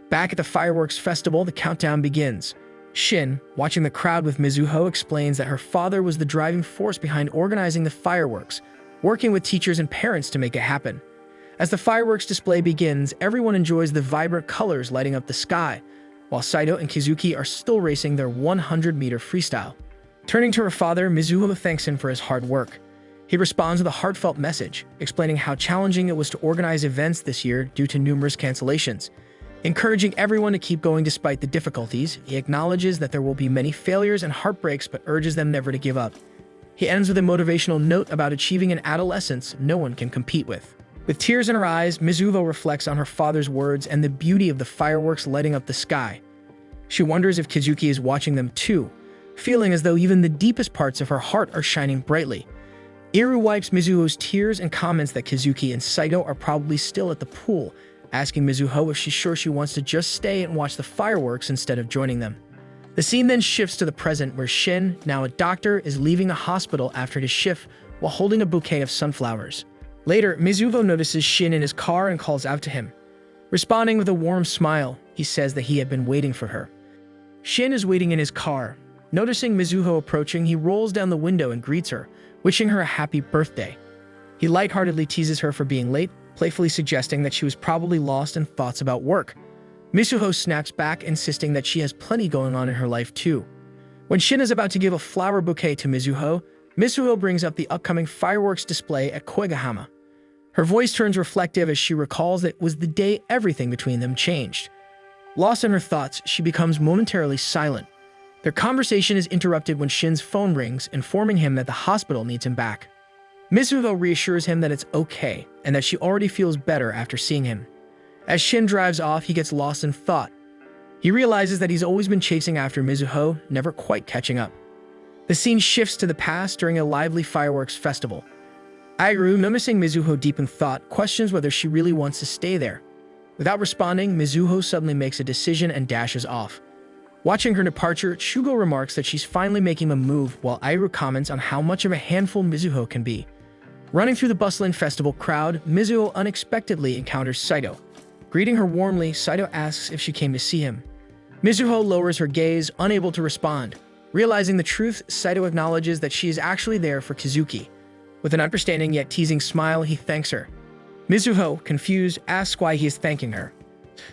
Back at the fireworks festival, the countdown begins. Shin, watching the crowd with Mizuho, explains that her father was the driving force behind organizing the fireworks, working with teachers and parents to make it happen. As the fireworks display begins, everyone enjoys the vibrant colors lighting up the sky, while Saito and Kazuki are still racing their 100-meter freestyle. Turning to her father, Mizuho thanks him for his hard work. He responds with a heartfelt message, explaining how challenging it was to organize events this year due to numerous cancellations. Encouraging everyone to keep going despite the difficulties, he acknowledges that there will be many failures and heartbreaks but urges them never to give up. He ends with a motivational note about achieving an adolescence no one can compete with. With tears in her eyes, Mizuho reflects on her father's words and the beauty of the fireworks lighting up the sky. She wonders if Kazuki is watching them too, feeling as though even the deepest parts of her heart are shining brightly. Eiru wipes Mizuho's tears and comments that Kazuki and Saito are probably still at the pool, asking Mizuho if she's sure she wants to just stay and watch the fireworks instead of joining them. The scene then shifts to the present, where Shin, now a doctor, is leaving a hospital after his shift while holding a bouquet of sunflowers. Later, Mizuho notices Shin in his car and calls out to him. Responding with a warm smile, he says that he had been waiting for her. Shin is waiting in his car. Noticing Mizuho approaching, he rolls down the window and greets her, wishing her a happy birthday. He lightheartedly teases her for being late, playfully suggesting that she was probably lost in thoughts about work. Mizuho snaps back, insisting that she has plenty going on in her life too. When Shin is about to give a flower bouquet to Mizuho, Mizuho brings up the upcoming fireworks display at Koigahama. Her voice turns reflective as she recalls that it was the day everything between them changed. Lost in her thoughts, she becomes momentarily silent. Their conversation is interrupted when Shin's phone rings, informing him that the hospital needs him back. Mizuho reassures him that it's okay and that she already feels better after seeing him. As Shin drives off, he gets lost in thought. He realizes that he's always been chasing after Mizuho, never quite catching up. The scene shifts to the past during a lively fireworks festival. Eiru, noticing Mizuho deep in thought, questions whether she really wants to stay there. Without responding, Mizuho suddenly makes a decision and dashes off. Watching her departure, Shugo remarks that she's finally making a move, while Eiru comments on how much of a handful Mizuho can be. Running through the bustling festival crowd, Mizuho unexpectedly encounters Saito. Greeting her warmly, Saito asks if she came to see him. Mizuho lowers her gaze, unable to respond. Realizing the truth, Saito acknowledges that she is actually there for Kazuki. With an understanding yet teasing smile, he thanks her. Mizuho, confused, asks why he is thanking her.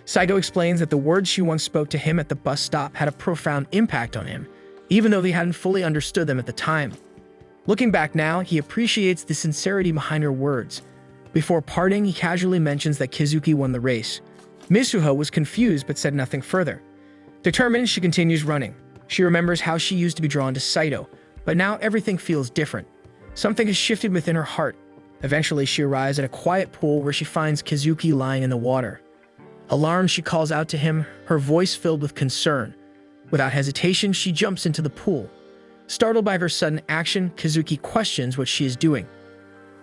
Saito explains that the words she once spoke to him at the bus stop had a profound impact on him, even though they hadn't fully understood them at the time. Looking back now, he appreciates the sincerity behind her words. Before parting, he casually mentions that Kazuki won the race. Mizuho was confused but said nothing further. Determined, she continues running. She remembers how she used to be drawn to Saito, but now everything feels different. Something has shifted within her heart. Eventually, she arrives at a quiet pool where she finds Kazuki lying in the water. Alarmed, she calls out to him, her voice filled with concern. Without hesitation, she jumps into the pool. Startled by her sudden action, Kazuki questions what she is doing.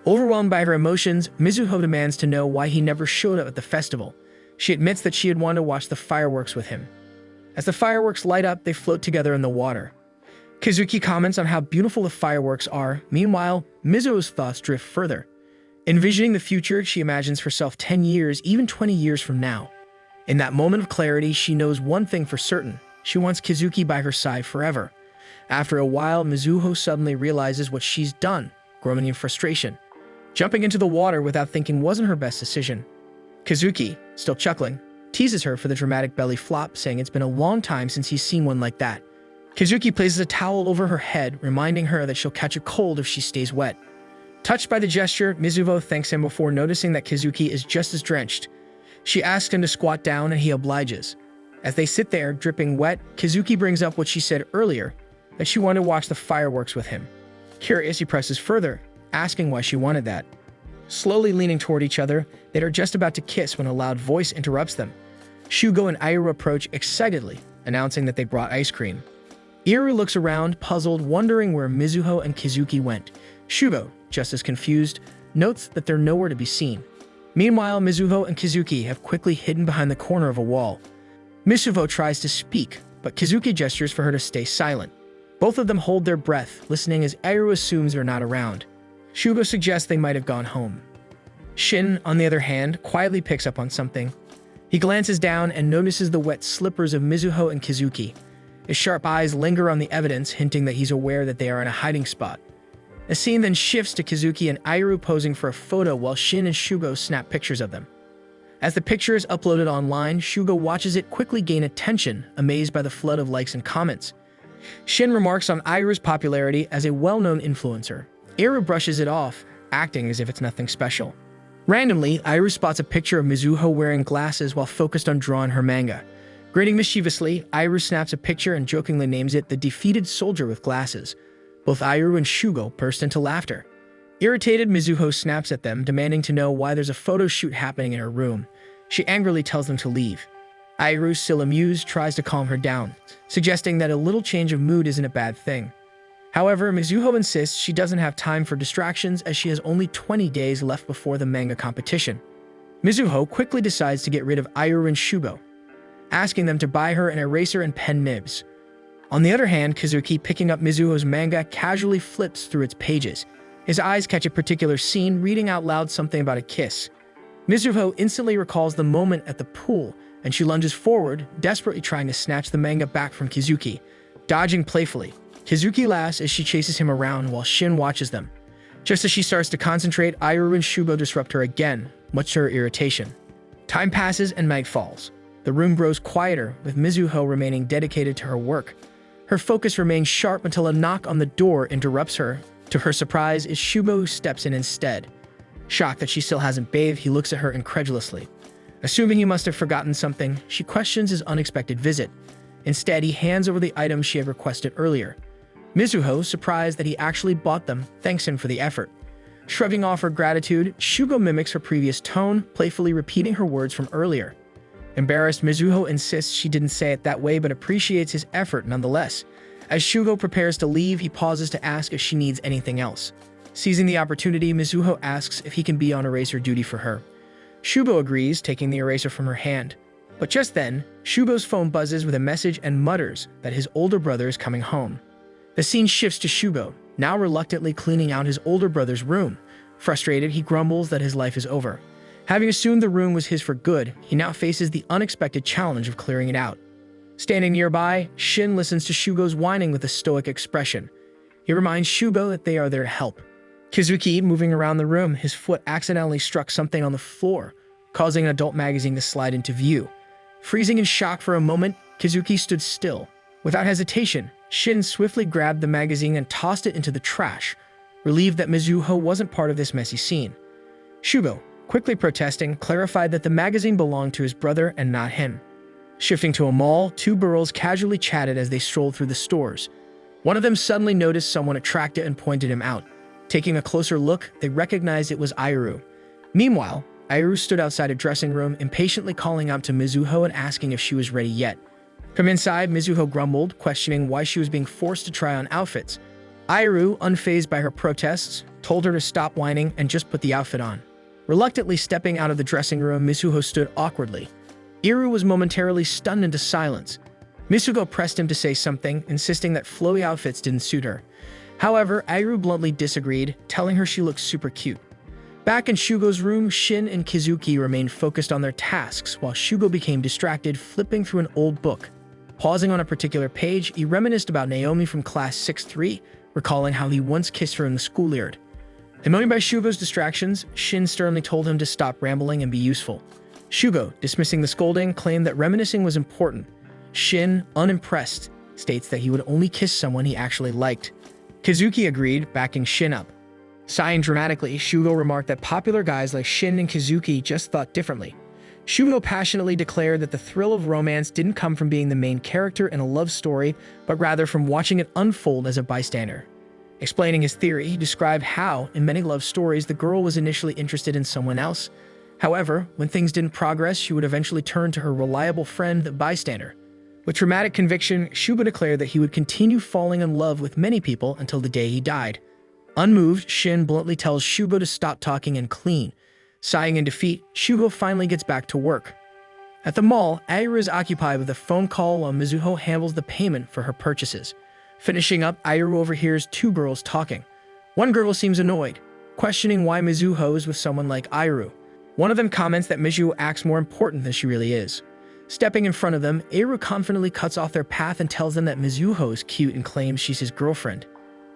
Overwhelmed by her emotions, Mizuho demands to know why he never showed up at the festival. She admits that she had wanted to watch the fireworks with him. As the fireworks light up, they float together in the water. Kazuki comments on how beautiful the fireworks are. Meanwhile, Mizuho's thoughts drift further. Envisioning the future, she imagines herself 10 years, even 20 years from now. In that moment of clarity, she knows one thing for certain. She wants Kazuki by her side forever. After a while, Mizuho suddenly realizes what she's done, groaning in frustration. Jumping into the water without thinking wasn't her best decision. Kazuki, still chuckling, teases her for the dramatic belly flop, saying it's been a long time since he's seen one like that. Kazuki places a towel over her head, reminding her that she'll catch a cold if she stays wet. Touched by the gesture, Mizuho thanks him before noticing that Kazuki is just as drenched. She asks him to squat down and he obliges. As they sit there, dripping wet, Kazuki brings up what she said earlier, that she wanted to watch the fireworks with him. Curious, he presses further, asking why she wanted that. Slowly leaning toward each other, they are just about to kiss when a loud voice interrupts them. Shugo and Eiru approach excitedly, announcing that they brought ice cream. Iru looks around, puzzled, wondering where Mizuho and Kizuki went. Shugo, just as confused, notes that they're nowhere to be seen. Meanwhile, Mizuho and Kizuki have quickly hidden behind the corner of a wall. Mizuho tries to speak, but Kizuki gestures for her to stay silent. Both of them hold their breath, listening as Iru assumes they're not around. Shugo suggests they might have gone home. Shin, on the other hand, quietly picks up on something. He glances down and notices the wet slippers of Mizuho and Kizuki. His sharp eyes linger on the evidence, hinting that he's aware that they are in a hiding spot. The scene then shifts to Kizuki and Iru posing for a photo while Shin and Shugo snap pictures of them. As the picture is uploaded online, Shugo watches it quickly gain attention, amazed by the flood of likes and comments. Shin remarks on Iru's popularity as a well-known influencer. Iru brushes it off, acting as if it's nothing special. Randomly, Iru spots a picture of Mizuho wearing glasses while focused on drawing her manga. Grinning mischievously, Iru snaps a picture and jokingly names it the defeated soldier with glasses. Both Iru and Shugo burst into laughter. Irritated, Mizuho snaps at them, demanding to know why there's a photo shoot happening in her room. She angrily tells them to leave. Iru, still amused, tries to calm her down, suggesting that a little change of mood isn't a bad thing. However, Mizuho insists she doesn't have time for distractions as she has only 20 days left before the manga competition. Mizuho quickly decides to get rid of Iru and Shugo, asking them to buy her an eraser and pen nibs. On the other hand, Kizuki, picking up Mizuho's manga, casually flips through its pages. His eyes catch a particular scene, reading out loud something about a kiss. Mizuho instantly recalls the moment at the pool, and she lunges forward, desperately trying to snatch the manga back from Kizuki. Dodging playfully, Kizuki laughs as she chases him around while Shin watches them. Just as she starts to concentrate, Iru and Shugo disrupt her again, much to her irritation. Time passes and night falls. The room grows quieter, with Mizuho remaining dedicated to her work. Her focus remains sharp until a knock on the door interrupts her. To her surprise, it's Shugo who steps in instead. Shocked that she still hasn't bathed, he looks at her incredulously. Assuming he must have forgotten something, she questions his unexpected visit. Instead, he hands over the items she had requested earlier. Mizuho, surprised that he actually bought them, thanks him for the effort. Shrugging off her gratitude, Shugo mimics her previous tone, playfully repeating her words from earlier. Embarrassed, Mizuho insists she didn't say it that way but appreciates his effort nonetheless. As Shugo prepares to leave, he pauses to ask if she needs anything else. Seizing the opportunity, Mizuho asks if he can be on eraser duty for her. Shugo agrees, taking the eraser from her hand. But just then, Shugo's phone buzzes with a message and mutters that his older brother is coming home. The scene shifts to Shugo, now reluctantly cleaning out his older brother's room. Frustrated, he grumbles that his life is over. Having assumed the room was his for good, he now faces the unexpected challenge of clearing it out. Standing nearby, Shin listens to Shugo's whining with a stoic expression. He reminds Shugo that they are there to help. Kizuki, moving around the room, his foot accidentally struck something on the floor, causing an adult magazine to slide into view. Freezing in shock for a moment, Kizuki stood still. Without hesitation, Shin swiftly grabbed the magazine and tossed it into the trash, relieved that Mizuho wasn't part of this messy scene. Shugo, quickly protesting, clarified that the magazine belonged to his brother and not him. Shifting to a mall, two girls casually chatted as they strolled through the stores. One of them suddenly noticed someone attractive and pointed him out. Taking a closer look, they recognized it was Iru. Meanwhile, Iru stood outside a dressing room, impatiently calling out to Mizuho and asking if she was ready yet. From inside, Mizuho grumbled, questioning why she was being forced to try on outfits. Iru, unfazed by her protests, told her to stop whining and just put the outfit on. Reluctantly stepping out of the dressing room, Mizuho stood awkwardly. Iru was momentarily stunned into silence. Mizuho pressed him to say something, insisting that flowy outfits didn't suit her. However, Iru bluntly disagreed, telling her she looked super cute. Back in Shugo's room, Shin and Kizuki remained focused on their tasks while Shugo became distracted, flipping through an old book. Pausing on a particular page, he reminisced about Naomi from class 6-3, recalling how he once kissed her in the schoolyard. Annoyed by Shugo's distractions, Shin sternly told him to stop rambling and be useful. Shugo, dismissing the scolding, claimed that reminiscing was important. Shin, unimpressed, states that he would only kiss someone he actually liked. Kizuki agreed, backing Shin up. Sighing dramatically, Shugo remarked that popular guys like Shin and Kizuki just thought differently. Shugo passionately declared that the thrill of romance didn't come from being the main character in a love story, but rather from watching it unfold as a bystander. Explaining his theory, he described how, in many love stories, the girl was initially interested in someone else. However, when things didn't progress, she would eventually turn to her reliable friend, the bystander. With dramatic conviction, Shubo declared that he would continue falling in love with many people until the day he died. Unmoved, Shin bluntly tells Shubo to stop talking and clean. Sighing in defeat, Shubo finally gets back to work. At the mall, Aira is occupied with a phone call while Mizuho handles the payment for her purchases. Finishing up, Aira overhears two girls talking. One girl seems annoyed, questioning why Mizuho is with someone like Aira. One of them comments that Mizuho acts more important than she really is. Stepping in front of them, Aira confidently cuts off their path and tells them that Mizuho is cute and claims she's his girlfriend.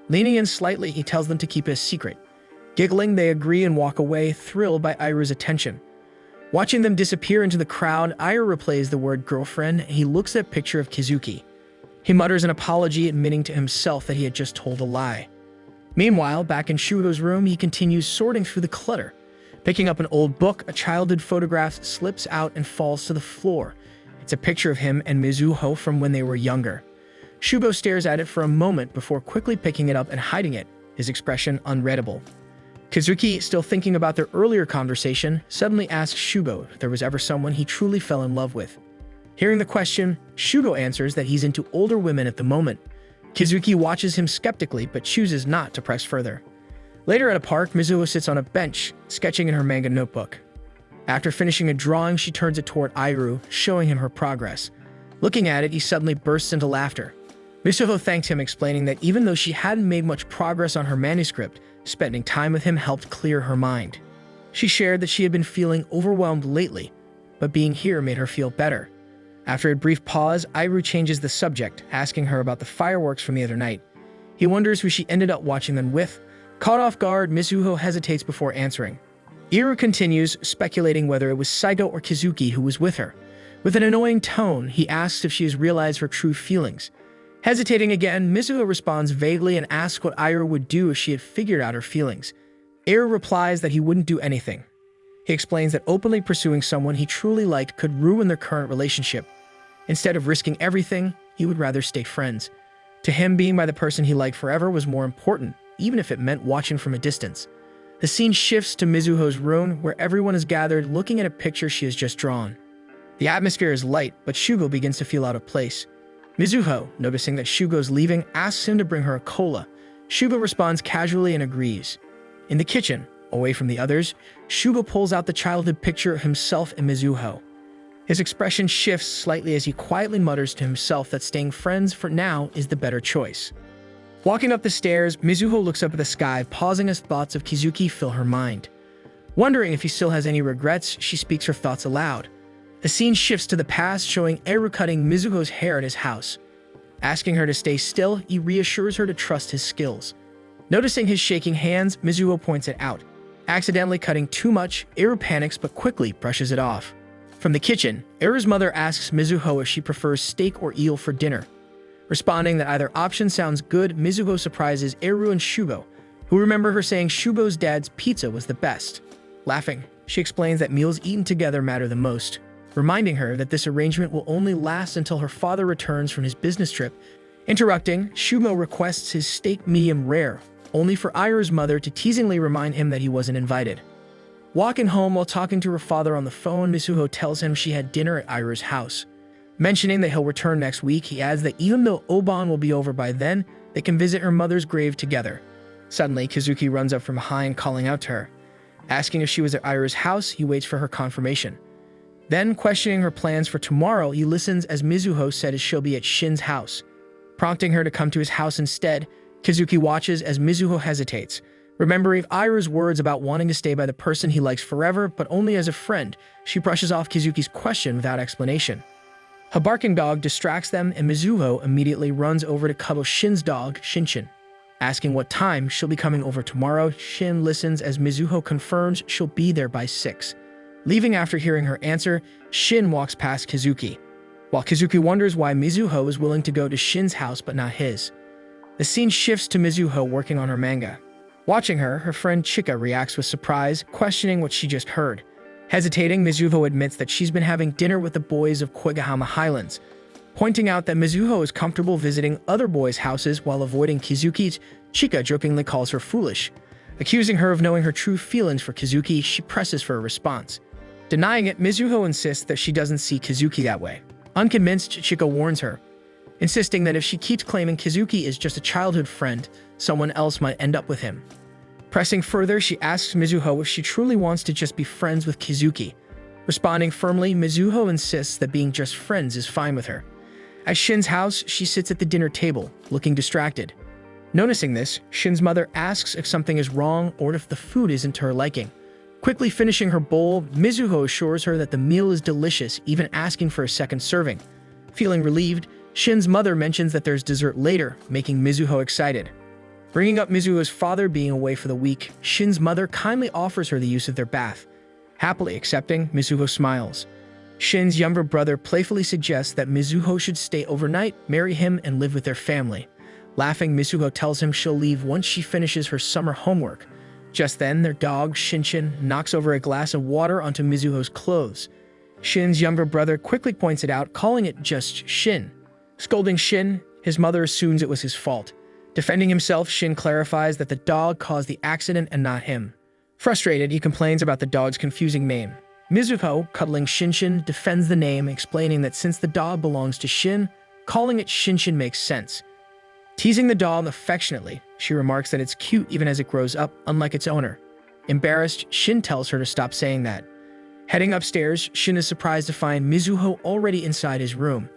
Leaning in slightly, he tells them to keep it a secret. Giggling, they agree and walk away, thrilled by Aira's attention. Watching them disappear into the crowd, Aira replays the word girlfriend and he looks at a picture of Kizuki. He mutters an apology, admitting to himself that he had just told a lie. Meanwhile, back in Shugo's room, he continues sorting through the clutter. Picking up an old book, a childhood photograph slips out and falls to the floor. It's a picture of him and Mizuho from when they were younger. Shugo stares at it for a moment before quickly picking it up and hiding it, his expression unreadable. Kizuki, still thinking about their earlier conversation, suddenly asks Shugo if there was ever someone he truly fell in love with. Hearing the question, Shugo answers that he's into older women at the moment. Kizuki watches him skeptically but chooses not to press further. Later at a park, Mizuho sits on a bench, sketching in her manga notebook. After finishing a drawing, she turns it toward Aira, showing him her progress. Looking at it, he suddenly bursts into laughter. Mizuho thanks him, explaining that even though she hadn't made much progress on her manuscript, spending time with him helped clear her mind. She shared that she had been feeling overwhelmed lately, but being here made her feel better. After a brief pause, Aira changes the subject, asking her about the fireworks from the other night. He wonders who she ended up watching them with. Caught off guard, Mizuho hesitates before answering. Aira continues, speculating whether it was Saito or Kizuki who was with her. With an annoying tone, he asks if she has realized her true feelings. Hesitating again, Mizuho responds vaguely and asks what Aira would do if she had figured out her feelings. Aira replies that he wouldn't do anything. He explains that openly pursuing someone he truly liked could ruin their current relationship. Instead of risking everything, he would rather stay friends. To him, being by the person he liked forever was more important, even if it meant watching from a distance. The scene shifts to Mizuho's room, where everyone is gathered looking at a picture she has just drawn. The atmosphere is light, but Shugo begins to feel out of place. Mizuho, noticing that Shugo's leaving, asks him to bring her a cola. Shugo responds casually and agrees. In the kitchen, away from the others, Shugo pulls out the childhood picture of himself and Mizuho. His expression shifts slightly as he quietly mutters to himself that staying friends for now is the better choice. Walking up the stairs, Mizuho looks up at the sky, pausing as thoughts of Kizuki fill her mind. Wondering if he still has any regrets, she speaks her thoughts aloud. The scene shifts to the past, showing Aira cutting Mizuho's hair at his house. Asking her to stay still, he reassures her to trust his skills. Noticing his shaking hands, Mizuho points it out. Accidentally cutting too much, Aira panics but quickly brushes it off. From the kitchen, Aira's mother asks Mizuho if she prefers steak or eel for dinner. Responding that either option sounds good, Mizuho surprises Aira and Shugo, who remember her saying Shugo's dad's pizza was the best. Laughing, she explains that meals eaten together matter the most, reminding her that this arrangement will only last until her father returns from his business trip. Interrupting, Shugo requests his steak medium rare, only for Aira's mother to teasingly remind him that he wasn't invited. Walking home while talking to her father on the phone, Mizuho tells him she had dinner at Aira's house. Mentioning that he'll return next week, he adds that even though Oban will be over by then, they can visit her mother's grave together. Suddenly, Kizuki runs up from behind, calling out to her. Asking if she was at Aira's house, he waits for her confirmation. Then, questioning her plans for tomorrow, he listens as Mizuho said she'll be at Shin's house. Prompting her to come to his house instead, Kizuki watches as Mizuho hesitates. Remembering Aira's words about wanting to stay by the person he likes forever, but only as a friend, she brushes off Kizuki's question without explanation. A barking dog distracts them, and Mizuho immediately runs over to cuddle Shin's dog, Shinchin. Asking what time she'll be coming over tomorrow, Shin listens as Mizuho confirms she'll be there by 6. Leaving after hearing her answer, Shin walks past Kizuki, while Kizuki wonders why Mizuho is willing to go to Shin's house but not his. The scene shifts to Mizuho working on her manga. Watching her friend Chika reacts with surprise, questioning what she just heard. Hesitating, Mizuho admits that she's been having dinner with the boys of Koigahama Highlands. Pointing out that Mizuho is comfortable visiting other boys' houses while avoiding Kizuki's, Chika jokingly calls her foolish. Accusing her of knowing her true feelings for Kizuki, she presses for a response. Denying it, Mizuho insists that she doesn't see Kizuki that way. Unconvinced, Chichiko warns her, insisting that if she keeps claiming Kazuki is just a childhood friend, someone else might end up with him. Pressing further, she asks Mizuho if she truly wants to just be friends with Kazuki. Responding firmly, Mizuho insists that being just friends is fine with her. At Shin's house, she sits at the dinner table, looking distracted. Noticing this, Shin's mother asks if something is wrong or if the food isn't to her liking. Quickly finishing her bowl, Mizuho assures her that the meal is delicious, even asking for a second serving. Feeling relieved, Shin's mother mentions that there's dessert later, making Mizuho excited. Bringing up Mizuho's father being away for the week, Shin's mother kindly offers her the use of their bath. Happily accepting, Mizuho smiles. Shin's younger brother playfully suggests that Mizuho should stay overnight, marry him, and live with their family. Laughing, Mizuho tells him she'll leave once she finishes her summer homework. Just then, their dog, Shinshin, knocks over a glass of water onto Mizuho's clothes. Shin's younger brother quickly points it out, calling it just Shin. Scolding Shin, his mother assumes it was his fault. Defending himself, Shin clarifies that the dog caused the accident and not him. Frustrated, he complains about the dog's confusing name. Mizuho, cuddling Shinshin, defends the name, explaining that since the dog belongs to Shin, calling it Shinshin makes sense. Teasing the dog affectionately, she remarks that it's cute even as it grows up, unlike its owner. Embarrassed, Shin tells her to stop saying that. Heading upstairs, Shin is surprised to find Mizuho already inside his room.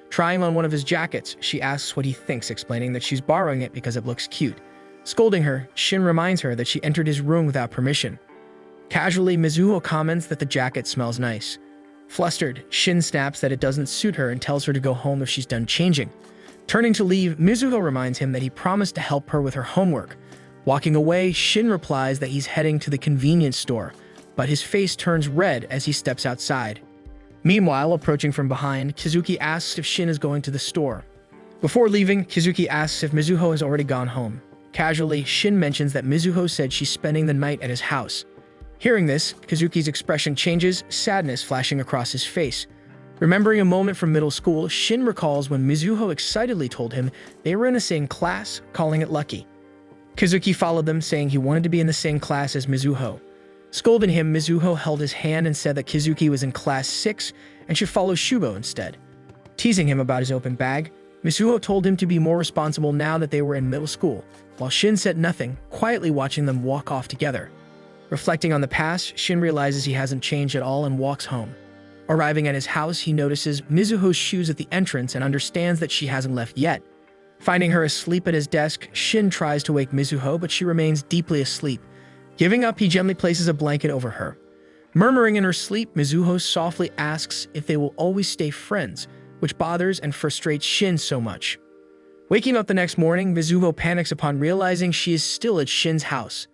Trying on one of his jackets, she asks what he thinks, explaining that she's borrowing it because it looks cute. Scolding her, Shin reminds her that she entered his room without permission. Casually, Mizuho comments that the jacket smells nice. Flustered, Shin snaps that it doesn't suit her and tells her to go home if she's done changing. Turning to leave, Mizuho reminds him that he promised to help her with her homework. Walking away, Shin replies that he's heading to the convenience store, but his face turns red as he steps outside. Meanwhile, approaching from behind, Kazuki asks if Shin is going to the store. Before leaving, Kazuki asks if Mizuho has already gone home. Casually, Shin mentions that Mizuho said she's spending the night at his house. Hearing this, Kazuki's expression changes, sadness flashing across his face. Remembering a moment from middle school, Shin recalls when Mizuho excitedly told him they were in the same class, calling it lucky. Kazuki followed them, saying he wanted to be in the same class as Mizuho. Scolding him, Mizuho held his hand and said that Kazuki was in class 6 and should follow Shubo instead. Teasing him about his open bag, Mizuho told him to be more responsible now that they were in middle school, while Shin said nothing, quietly watching them walk off together. Reflecting on the past, Shin realizes he hasn't changed at all and walks home. Arriving at his house, he notices Mizuho's shoes at the entrance and understands that she hasn't left yet. Finding her asleep at his desk, Shin tries to wake Mizuho, but she remains deeply asleep. Giving up, he gently places a blanket over her. Murmuring in her sleep, Mizuho softly asks if they will always stay friends, which bothers and frustrates Shin so much. Waking up the next morning, Mizuho panics upon realizing she is still at Shin's house.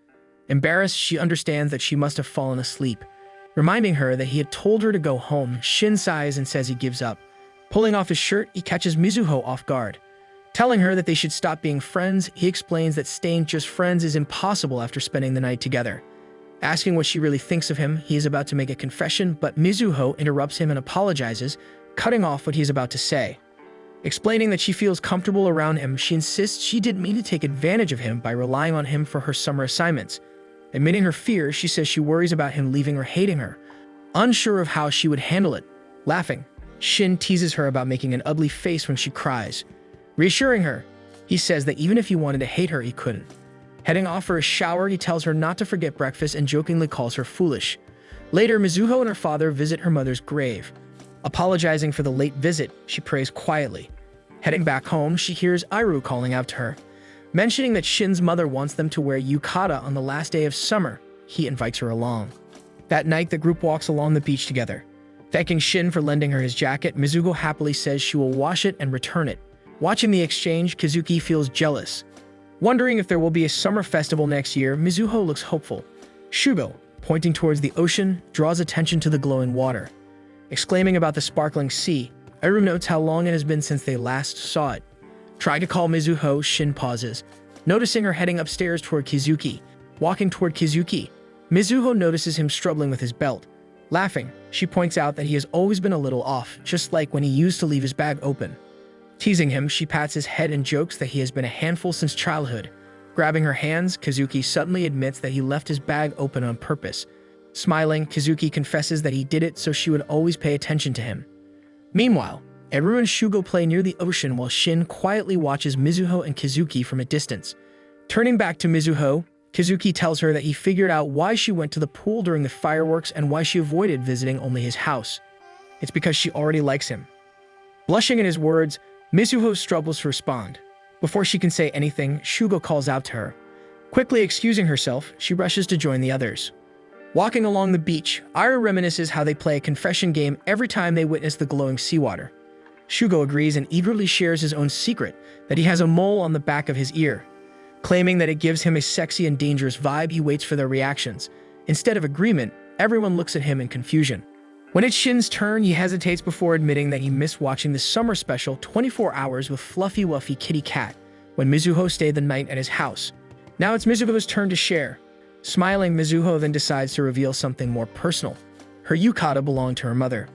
Embarrassed, she understands that she must have fallen asleep. Reminding her that he had told her to go home, Shin sighs and says he gives up. Pulling off his shirt, he catches Mizuho off guard. Telling her that they should stop being friends, he explains that staying just friends is impossible after spending the night together. Asking what she really thinks of him, he is about to make a confession, but Mizuho interrupts him and apologizes, cutting off what he is about to say. Explaining that she feels comfortable around him, she insists she didn't mean to take advantage of him by relying on him for her summer assignments. Admitting her fears, she says she worries about him leaving or hating her. Unsure of how she would handle it. Laughing, Shin teases her about making an ugly face when she cries. Reassuring her, he says that even if he wanted to hate her, he couldn't. Heading off for a shower, he tells her not to forget breakfast and jokingly calls her foolish. Later, Mizuho and her father visit her mother's grave. Apologizing for the late visit, she prays quietly. Heading back home, she hears Iru calling out to her. Mentioning that Shin's mother wants them to wear yukata on the last day of summer, he invites her along. That night, the group walks along the beach together. Thanking Shin for lending her his jacket, Mizuho happily says she will wash it and return it. Watching the exchange, Kazuki feels jealous. Wondering if there will be a summer festival next year, Mizuho looks hopeful. Shugo, pointing towards the ocean, draws attention to the glowing water. Exclaiming about the sparkling sea, Iru notes how long it has been since they last saw it. Trying to call Mizuho, Shin pauses, noticing her heading upstairs toward Kazuki. Walking toward Kazuki, Mizuho notices him struggling with his belt. Laughing, she points out that he has always been a little off, just like when he used to leave his bag open. Teasing him, she pats his head and jokes that he has been a handful since childhood. Grabbing her hands, Kazuki suddenly admits that he left his bag open on purpose. Smiling, Kazuki confesses that he did it so she would always pay attention to him. Meanwhile, Eru and Shugo play near the ocean while Shin quietly watches Mizuho and Kazuki from a distance. Turning back to Mizuho, Kazuki tells her that he figured out why she went to the pool during the fireworks and why she avoided visiting only his house. It's because she already likes him. Blushing at his words, Mizuho struggles to respond. Before she can say anything, Shugo calls out to her. Quickly excusing herself, she rushes to join the others. Walking along the beach, Ira reminisces how they play a confession game every time they witness the glowing seawater. Shugo agrees and eagerly shares his own secret, that he has a mole on the back of his ear. Claiming that it gives him a sexy and dangerous vibe, he waits for their reactions. Instead of agreement, everyone looks at him in confusion. When it's Shin's turn, he hesitates before admitting that he missed watching the summer special 24 Hours with Fluffy Wuffy Kitty Cat when Mizuho stayed the night at his house. Now it's Mizuho's turn to share. Smiling, Mizuho then decides to reveal something more personal. Her yukata belonged to her mother.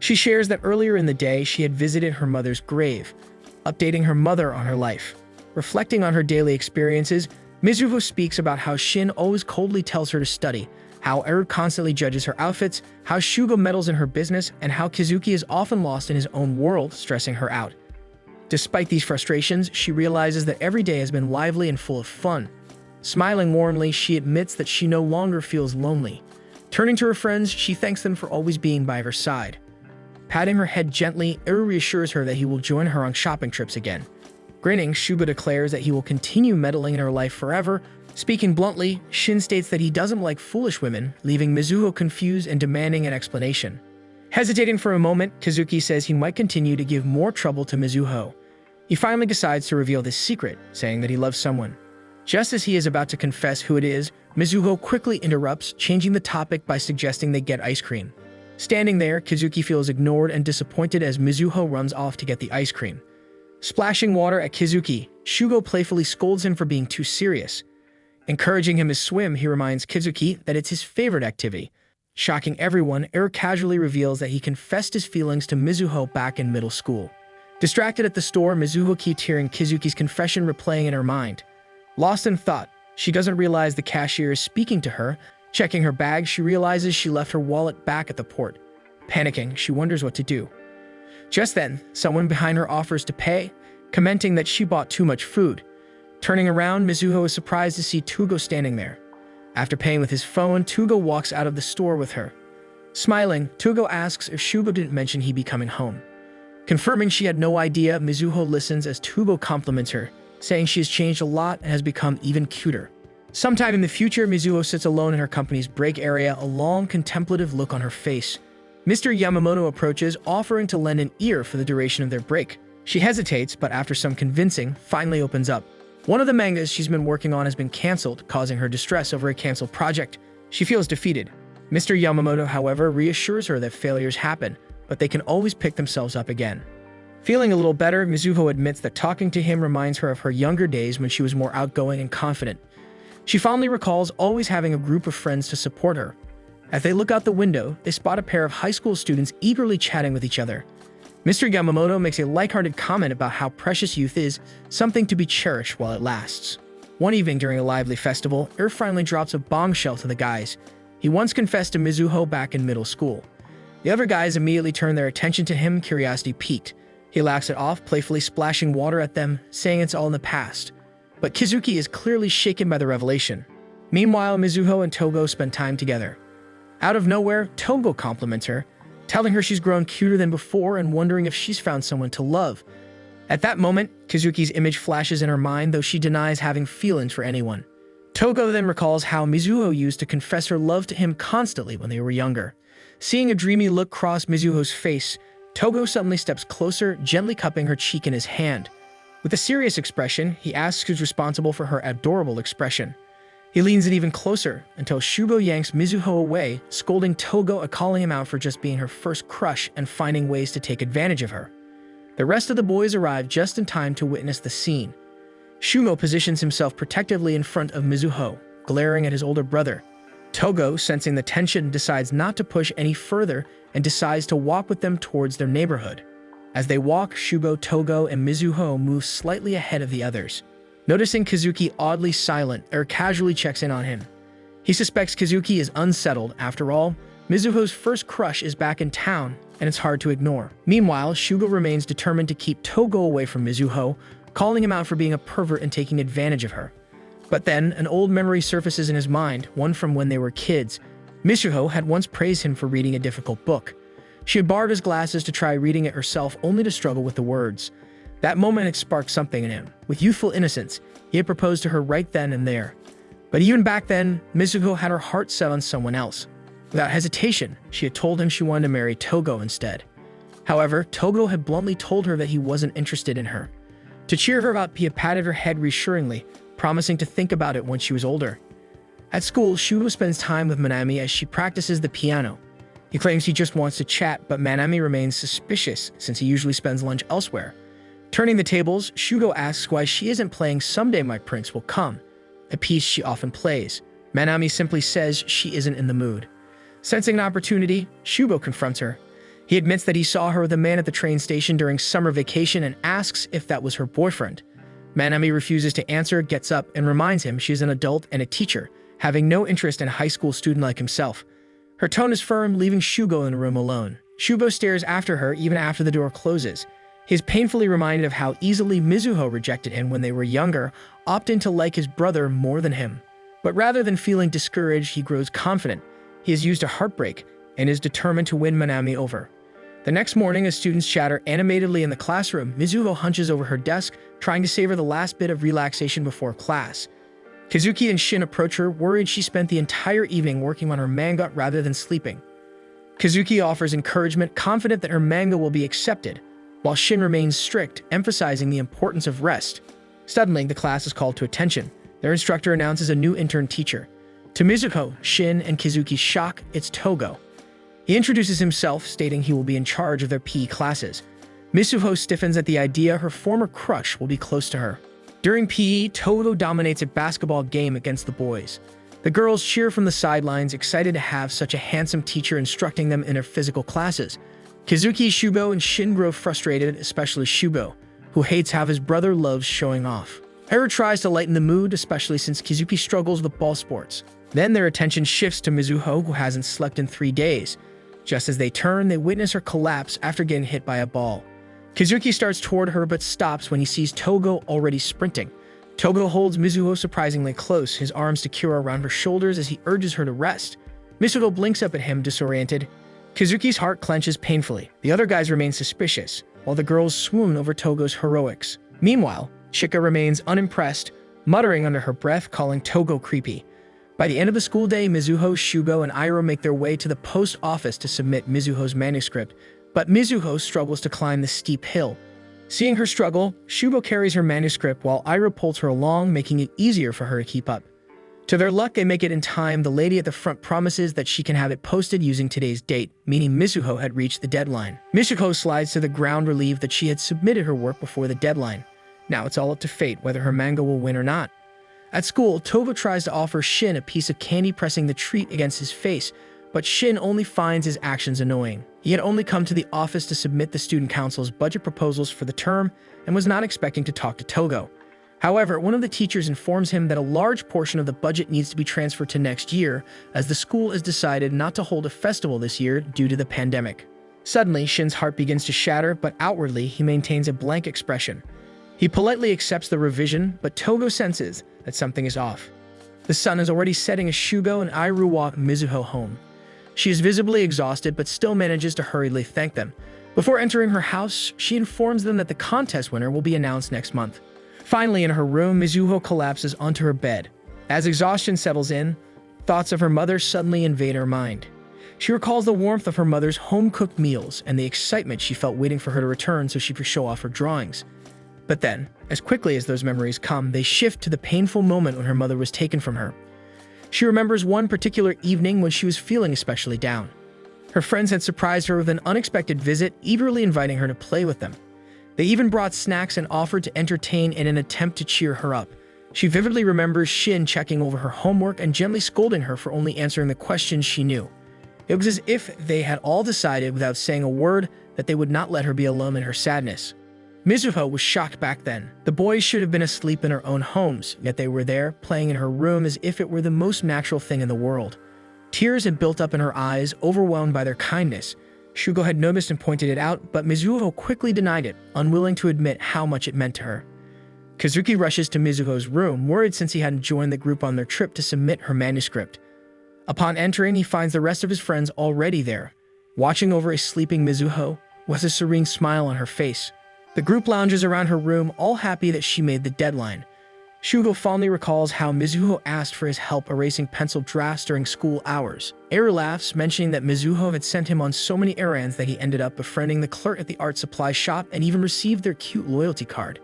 She shares that earlier in the day she had visited her mother's grave, updating her mother on her life. Reflecting on her daily experiences, Mizuho speaks about how Shin always coldly tells her to study, how Eru constantly judges her outfits, how Shugo meddles in her business, and how Kazuki is often lost in his own world, stressing her out. Despite these frustrations, she realizes that every day has been lively and full of fun. Smiling warmly, she admits that she no longer feels lonely. Turning to her friends, she thanks them for always being by her side. Patting her head gently, Eru reassures her that he will join her on shopping trips again. Grinning, Shugo declares that he will continue meddling in her life forever. Speaking bluntly, Shin states that he doesn't like foolish women, leaving Mizuho confused and demanding an explanation. Hesitating for a moment, Kazuki says he might continue to give more trouble to Mizuho. He finally decides to reveal this secret, saying that he loves someone. Just as he is about to confess who it is, Mizuho quickly interrupts, changing the topic by suggesting they get ice cream. Standing there, Kazuki feels ignored and disappointed as Mizuho runs off to get the ice cream. Splashing water at Kazuki, Shugo playfully scolds him for being too serious. Encouraging him to swim, he reminds Kazuki that it's his favorite activity. Shocking everyone, Eru casually reveals that he confessed his feelings to Mizuho back in middle school. Distracted at the store, Mizuho keeps hearing Kazuki's confession replaying in her mind. Lost in thought, she doesn't realize the cashier is speaking to her. Checking her bag, she realizes she left her wallet back at the port. Panicking, she wonders what to do. Just then, someone behind her offers to pay, commenting that she bought too much food. Turning around, Mizuho is surprised to see Tugo standing there. After paying with his phone, Tugo walks out of the store with her. Smiling, Tugo asks if Shugo didn't mention he'd be coming home. Confirming she had no idea, Mizuho listens as Tugo compliments her, saying she has changed a lot and has become even cuter. Sometime in the future, Mizuho sits alone in her company's break area, a long, contemplative look on her face. Mr. Yamamoto approaches, offering to lend an ear for the duration of their break. She hesitates, but after some convincing, finally opens up. One of the mangas she's been working on has been cancelled, causing her distress over a cancelled project. She feels defeated. Mr. Yamamoto, however, reassures her that failures happen, but they can always pick themselves up again. Feeling a little better, Mizuho admits that talking to him reminds her of her younger days when she was more outgoing and confident. She fondly recalls always having a group of friends to support her. As they look out the window, they spot a pair of high school students eagerly chatting with each other. Mr. Yamamoto makes a lighthearted comment about how precious youth is, something to be cherished while it lasts. One evening during a lively festival, finally drops a bombshell to the guys. He once confessed to Mizuho back in middle school. The other guys immediately turn their attention to him, curiosity piqued. He laughs it off, playfully splashing water at them, saying it's all in the past. But Kazuki is clearly shaken by the revelation. Meanwhile, Mizuho and Togo spend time together. Out of nowhere, Togo compliments her, telling her she's grown cuter than before and wondering if she's found someone to love. At that moment, Kazuki's image flashes in her mind, though she denies having feelings for anyone. Togo then recalls how Mizuho used to confess her love to him constantly when they were younger. Seeing a dreamy look cross Mizuho's face, Togo suddenly steps closer, gently cupping her cheek in his hand. With a serious expression, he asks who's responsible for her adorable expression. He leans in even closer until Shugo yanks Mizuho away, scolding Togo and calling him out for just being her first crush and finding ways to take advantage of her. The rest of the boys arrive just in time to witness the scene. Shugo positions himself protectively in front of Mizuho, glaring at his older brother. Togo, sensing the tension, decides not to push any further and decides to walk with them towards their neighborhood. As they walk, Shugo, Togo, and Mizuho move slightly ahead of the others. Noticing Kazuki oddly silent, casually checks in on him. He suspects Kazuki is unsettled. After all, Mizuho's first crush is back in town, and it's hard to ignore. Meanwhile, Shugo remains determined to keep Togo away from Mizuho, calling him out for being a pervert and taking advantage of her. But then, an old memory surfaces in his mind, one from when they were kids. Mizuho had once praised him for reading a difficult book. She had borrowed his glasses to try reading it herself, only to struggle with the words. That moment had sparked something in him. With youthful innocence, he had proposed to her right then and there. But even back then, Mizuho had her heart set on someone else. Without hesitation, she had told him she wanted to marry Togo instead. However, Togo had bluntly told her that he wasn't interested in her. To cheer her up, he had patted her head reassuringly, promising to think about it when she was older. At school, Shugo spends time with Manami as she practices the piano. He claims he just wants to chat, but Manami remains suspicious since he usually spends lunch elsewhere. Turning the tables, Shugo asks why she isn't playing Someday My Prince Will Come, a piece she often plays. Manami simply says she isn't in the mood. Sensing an opportunity, Shugo confronts her. He admits that he saw her with a man at the train station during summer vacation and asks if that was her boyfriend. Manami refuses to answer, gets up, and reminds him she is an adult and a teacher, having no interest in a high school student like himself. Her tone is firm, leaving Shugo in the room alone. Shugo stares after her even after the door closes. He is painfully reminded of how easily Mizuho rejected him when they were younger, opting to like his brother more than him. But rather than feeling discouraged, he grows confident. He has used a heartbreak and is determined to win Manami over. The next morning, as students chatter animatedly in the classroom, Mizuho hunches over her desk, trying to savor the last bit of relaxation before class. Kazuki and Shin approach her, worried she spent the entire evening working on her manga rather than sleeping. Kazuki offers encouragement, confident that her manga will be accepted, while Shin remains strict, emphasizing the importance of rest. Suddenly, the class is called to attention. Their instructor announces a new intern teacher. To Mizuho, Shin, and Kazuki's shock, it's Togo. He introduces himself, stating he will be in charge of their PE classes. Mizuho stiffens at the idea her former crush will be close to her. During PE, Togo dominates a basketball game against the boys. The girls cheer from the sidelines, excited to have such a handsome teacher instructing them in their physical classes. Kazuki, Shugo, and Shin grow frustrated, especially Shugo, who hates how his brother loves showing off. Ero tries to lighten the mood, especially since Kazuki struggles with ball sports. Then their attention shifts to Mizuho, who hasn't slept in 3 days. Just as they turn, they witness her collapse after getting hit by a ball. Kazuki starts toward her but stops when he sees Togo already sprinting. Togo holds Mizuho surprisingly close, his arms secure around her shoulders as he urges her to rest. Mizuho blinks up at him, disoriented. Kazuki's heart clenches painfully. The other guys remain suspicious, while the girls swoon over Togo's heroics. Meanwhile, Chika remains unimpressed, muttering under her breath, calling Togo creepy. By the end of the school day, Mizuho, Shugo, and Iroh make their way to the post office to submit Mizuho's manuscript, but Mizuho struggles to climb the steep hill. Seeing her struggle, Shugo carries her manuscript while Iroh pulls her along, making it easier for her to keep up. To their luck, they make it in time. The lady at the front promises that she can have it posted using today's date, meaning Mizuho had reached the deadline. Mizuho slides to the ground, relieved that she had submitted her work before the deadline. Now it's all up to fate whether her manga will win or not. At school, Togo tries to offer Shin a piece of candy, pressing the treat against his face, but Shin only finds his actions annoying. He had only come to the office to submit the student council's budget proposals for the term and was not expecting to talk to Togo. However, one of the teachers informs him that a large portion of the budget needs to be transferred to next year, as the school has decided not to hold a festival this year due to the pandemic. Suddenly, Shin's heart begins to shatter, but outwardly, he maintains a blank expression. He politely accepts the revision, but Togo senses that something is off. The sun is already setting as Shugo and Iroh walk Mizuho home. She is visibly exhausted, but still manages to hurriedly thank them. Before entering her house, she informs them that the contest winner will be announced next month. Finally, in her room, Mizuho collapses onto her bed. As exhaustion settles in, thoughts of her mother suddenly invade her mind. She recalls the warmth of her mother's home-cooked meals and the excitement she felt waiting for her to return so she could show off her drawings. But then, as quickly as those memories come, they shift to the painful moment when her mother was taken from her. She remembers one particular evening when she was feeling especially down. Her friends had surprised her with an unexpected visit, eagerly inviting her to play with them. They even brought snacks and offered to entertain in an attempt to cheer her up. She vividly remembers Shin checking over her homework and gently scolding her for only answering the questions she knew. It was as if they had all decided without saying a word that they would not let her be alone in her sadness. Mizuho was shocked back then. The boys should have been asleep in their own homes, yet they were there, playing in her room as if it were the most natural thing in the world. Tears had built up in her eyes, overwhelmed by their kindness. Shugo had noticed and pointed it out, but Mizuho quickly denied it, unwilling to admit how much it meant to her. Kazuki rushes to Mizuho's room, worried since he hadn't joined the group on their trip to submit her manuscript. Upon entering, he finds the rest of his friends already there. Watching over a sleeping Mizuho, with a serene smile on her face. The group lounges around her room, all happy that she made the deadline. Shugo fondly recalls how Mizuho asked for his help erasing pencil drafts during school hours. Eru laughs, mentioning that Mizuho had sent him on so many errands that he ended up befriending the clerk at the art supply shop and even received their cute loyalty card.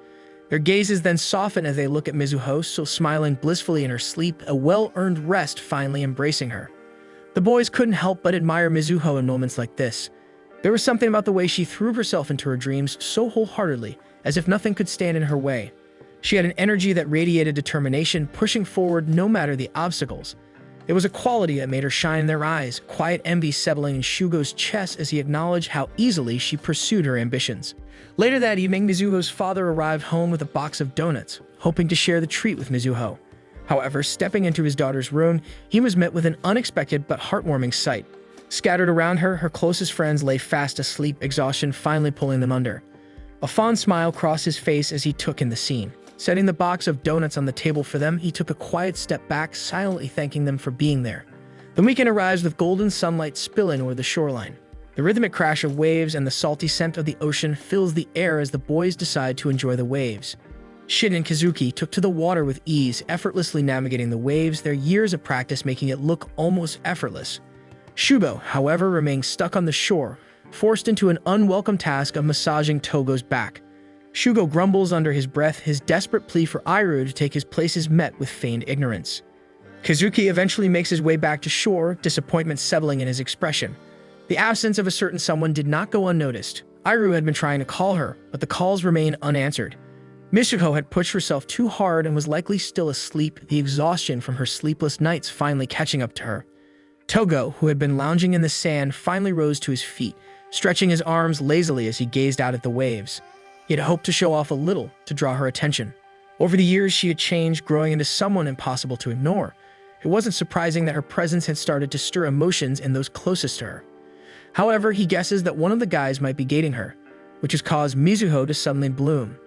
Their gazes then soften as they look at Mizuho, still smiling blissfully in her sleep, a well-earned rest finally embracing her. The boys couldn't help but admire Mizuho in moments like this. There was something about the way she threw herself into her dreams so wholeheartedly, as if nothing could stand in her way. She had an energy that radiated determination, pushing forward no matter the obstacles. It was a quality that made her shine in their eyes, quiet envy settling in Shugo's chest as he acknowledged how easily she pursued her ambitions. Later that evening, Mizuho's father arrived home with a box of donuts, hoping to share the treat with Mizuho. However, stepping into his daughter's room, he was met with an unexpected but heartwarming sight. Scattered around her, her closest friends lay fast asleep, exhaustion finally pulling them under. A fond smile crossed his face as he took in the scene. Setting the box of donuts on the table for them, he took a quiet step back, silently thanking them for being there. The weekend arrives with golden sunlight spilling over the shoreline. The rhythmic crash of waves and the salty scent of the ocean fills the air as the boys decide to enjoy the waves. Shin and Kazuki took to the water with ease, effortlessly navigating the waves, their years of practice making it look almost effortless. Shugo, however, remained stuck on the shore, forced into an unwelcome task of massaging Togo's back. Shugo grumbles under his breath, his desperate plea for Iru to take his place is met with feigned ignorance. Kazuki eventually makes his way back to shore, disappointment settling in his expression. The absence of a certain someone did not go unnoticed. Iru had been trying to call her, but the calls remained unanswered. Mitsuko had pushed herself too hard and was likely still asleep, the exhaustion from her sleepless nights finally catching up to her. Togo, who had been lounging in the sand, finally rose to his feet, stretching his arms lazily as he gazed out at the waves. He had hoped to show off a little to draw her attention. Over the years, she had changed, growing into someone impossible to ignore. It wasn't surprising that her presence had started to stir emotions in those closest to her. However, he guesses that one of the guys might be dating her, which has caused Mizuho to suddenly bloom.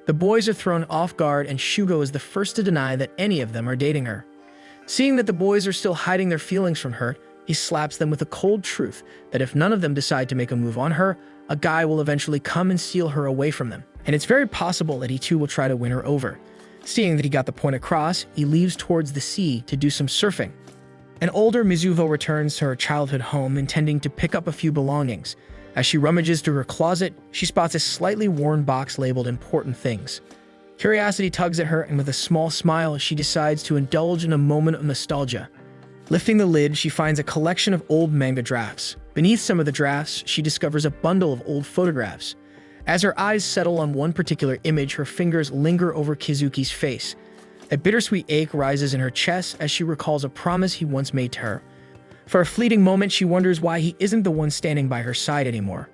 The boys are thrown off guard, and Shugo is the first to deny that any of them are dating her. Seeing that the boys are still hiding their feelings from her, he slaps them with the cold truth that if none of them decide to make a move on her, a guy will eventually come and steal her away from them, and it's very possible that he too will try to win her over. Seeing that he got the point across, he leaves towards the sea to do some surfing. An older Mizuho returns to her childhood home, intending to pick up a few belongings. As she rummages through her closet, she spots a slightly worn box labeled "Important Things." Curiosity tugs at her, and with a small smile, she decides to indulge in a moment of nostalgia. Lifting the lid, she finds a collection of old manga drafts. Beneath some of the drafts, she discovers a bundle of old photographs. As her eyes settle on one particular image, her fingers linger over Kazuki's face. A bittersweet ache rises in her chest as she recalls a promise he once made to her. For a fleeting moment, she wonders why he isn't the one standing by her side anymore.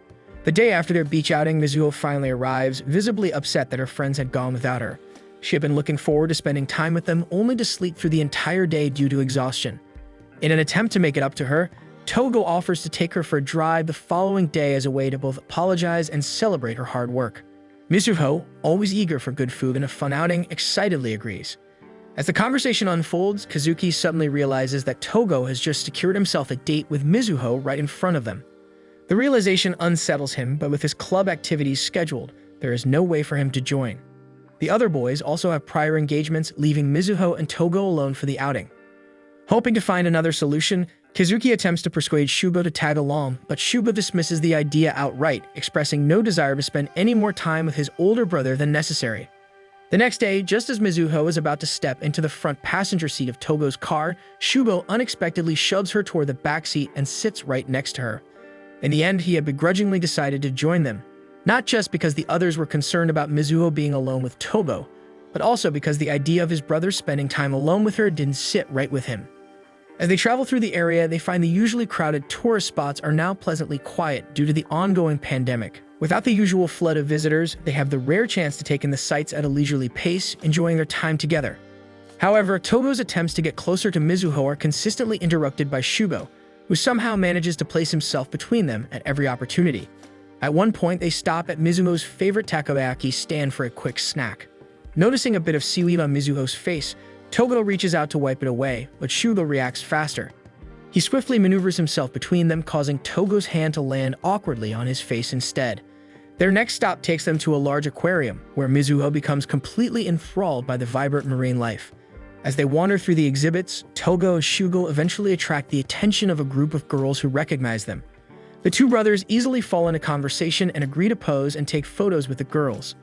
The day after their beach outing, Mizuho finally arrives, visibly upset that her friends had gone without her. She had been looking forward to spending time with them, only to sleep through the entire day due to exhaustion. In an attempt to make it up to her, Togo offers to take her for a drive the following day as a way to both apologize and celebrate her hard work. Mizuho, always eager for good food and a fun outing, excitedly agrees. As the conversation unfolds, Kazuki suddenly realizes that Togo has just secured himself a date with Mizuho right in front of them. The realization unsettles him, but with his club activities scheduled, there is no way for him to join. The other boys also have prior engagements, leaving Mizuho and Togo alone for the outing. Hoping to find another solution, Kazuki attempts to persuade Shugo to tag along, but Shugo dismisses the idea outright, expressing no desire to spend any more time with his older brother than necessary. The next day, just as Mizuho is about to step into the front passenger seat of Togo's car, Shugo unexpectedly shoves her toward the back seat and sits right next to her. In the end, he had begrudgingly decided to join them, not just because the others were concerned about Mizuho being alone with Togo, but also because the idea of his brother spending time alone with her didn't sit right with him. As they travel through the area, they find the usually crowded tourist spots are now pleasantly quiet due to the ongoing pandemic. Without the usual flood of visitors, they have the rare chance to take in the sights at a leisurely pace, enjoying their time together. However, Togo's attempts to get closer to Mizuho are consistently interrupted by Shugo, who somehow manages to place himself between them at every opportunity. At one point, they stop at Mizuho's favorite takoyaki stand for a quick snack. Noticing a bit of seaweed on Mizuho's face, Togo reaches out to wipe it away, but Shugo reacts faster. He swiftly maneuvers himself between them, causing Togo's hand to land awkwardly on his face instead. Their next stop takes them to a large aquarium, where Mizuho becomes completely enthralled by the vibrant marine life. As they wander through the exhibits, Togo and Shugo eventually attract the attention of a group of girls who recognize them. The two brothers easily fall into conversation and agree to pose and take photos with the girls.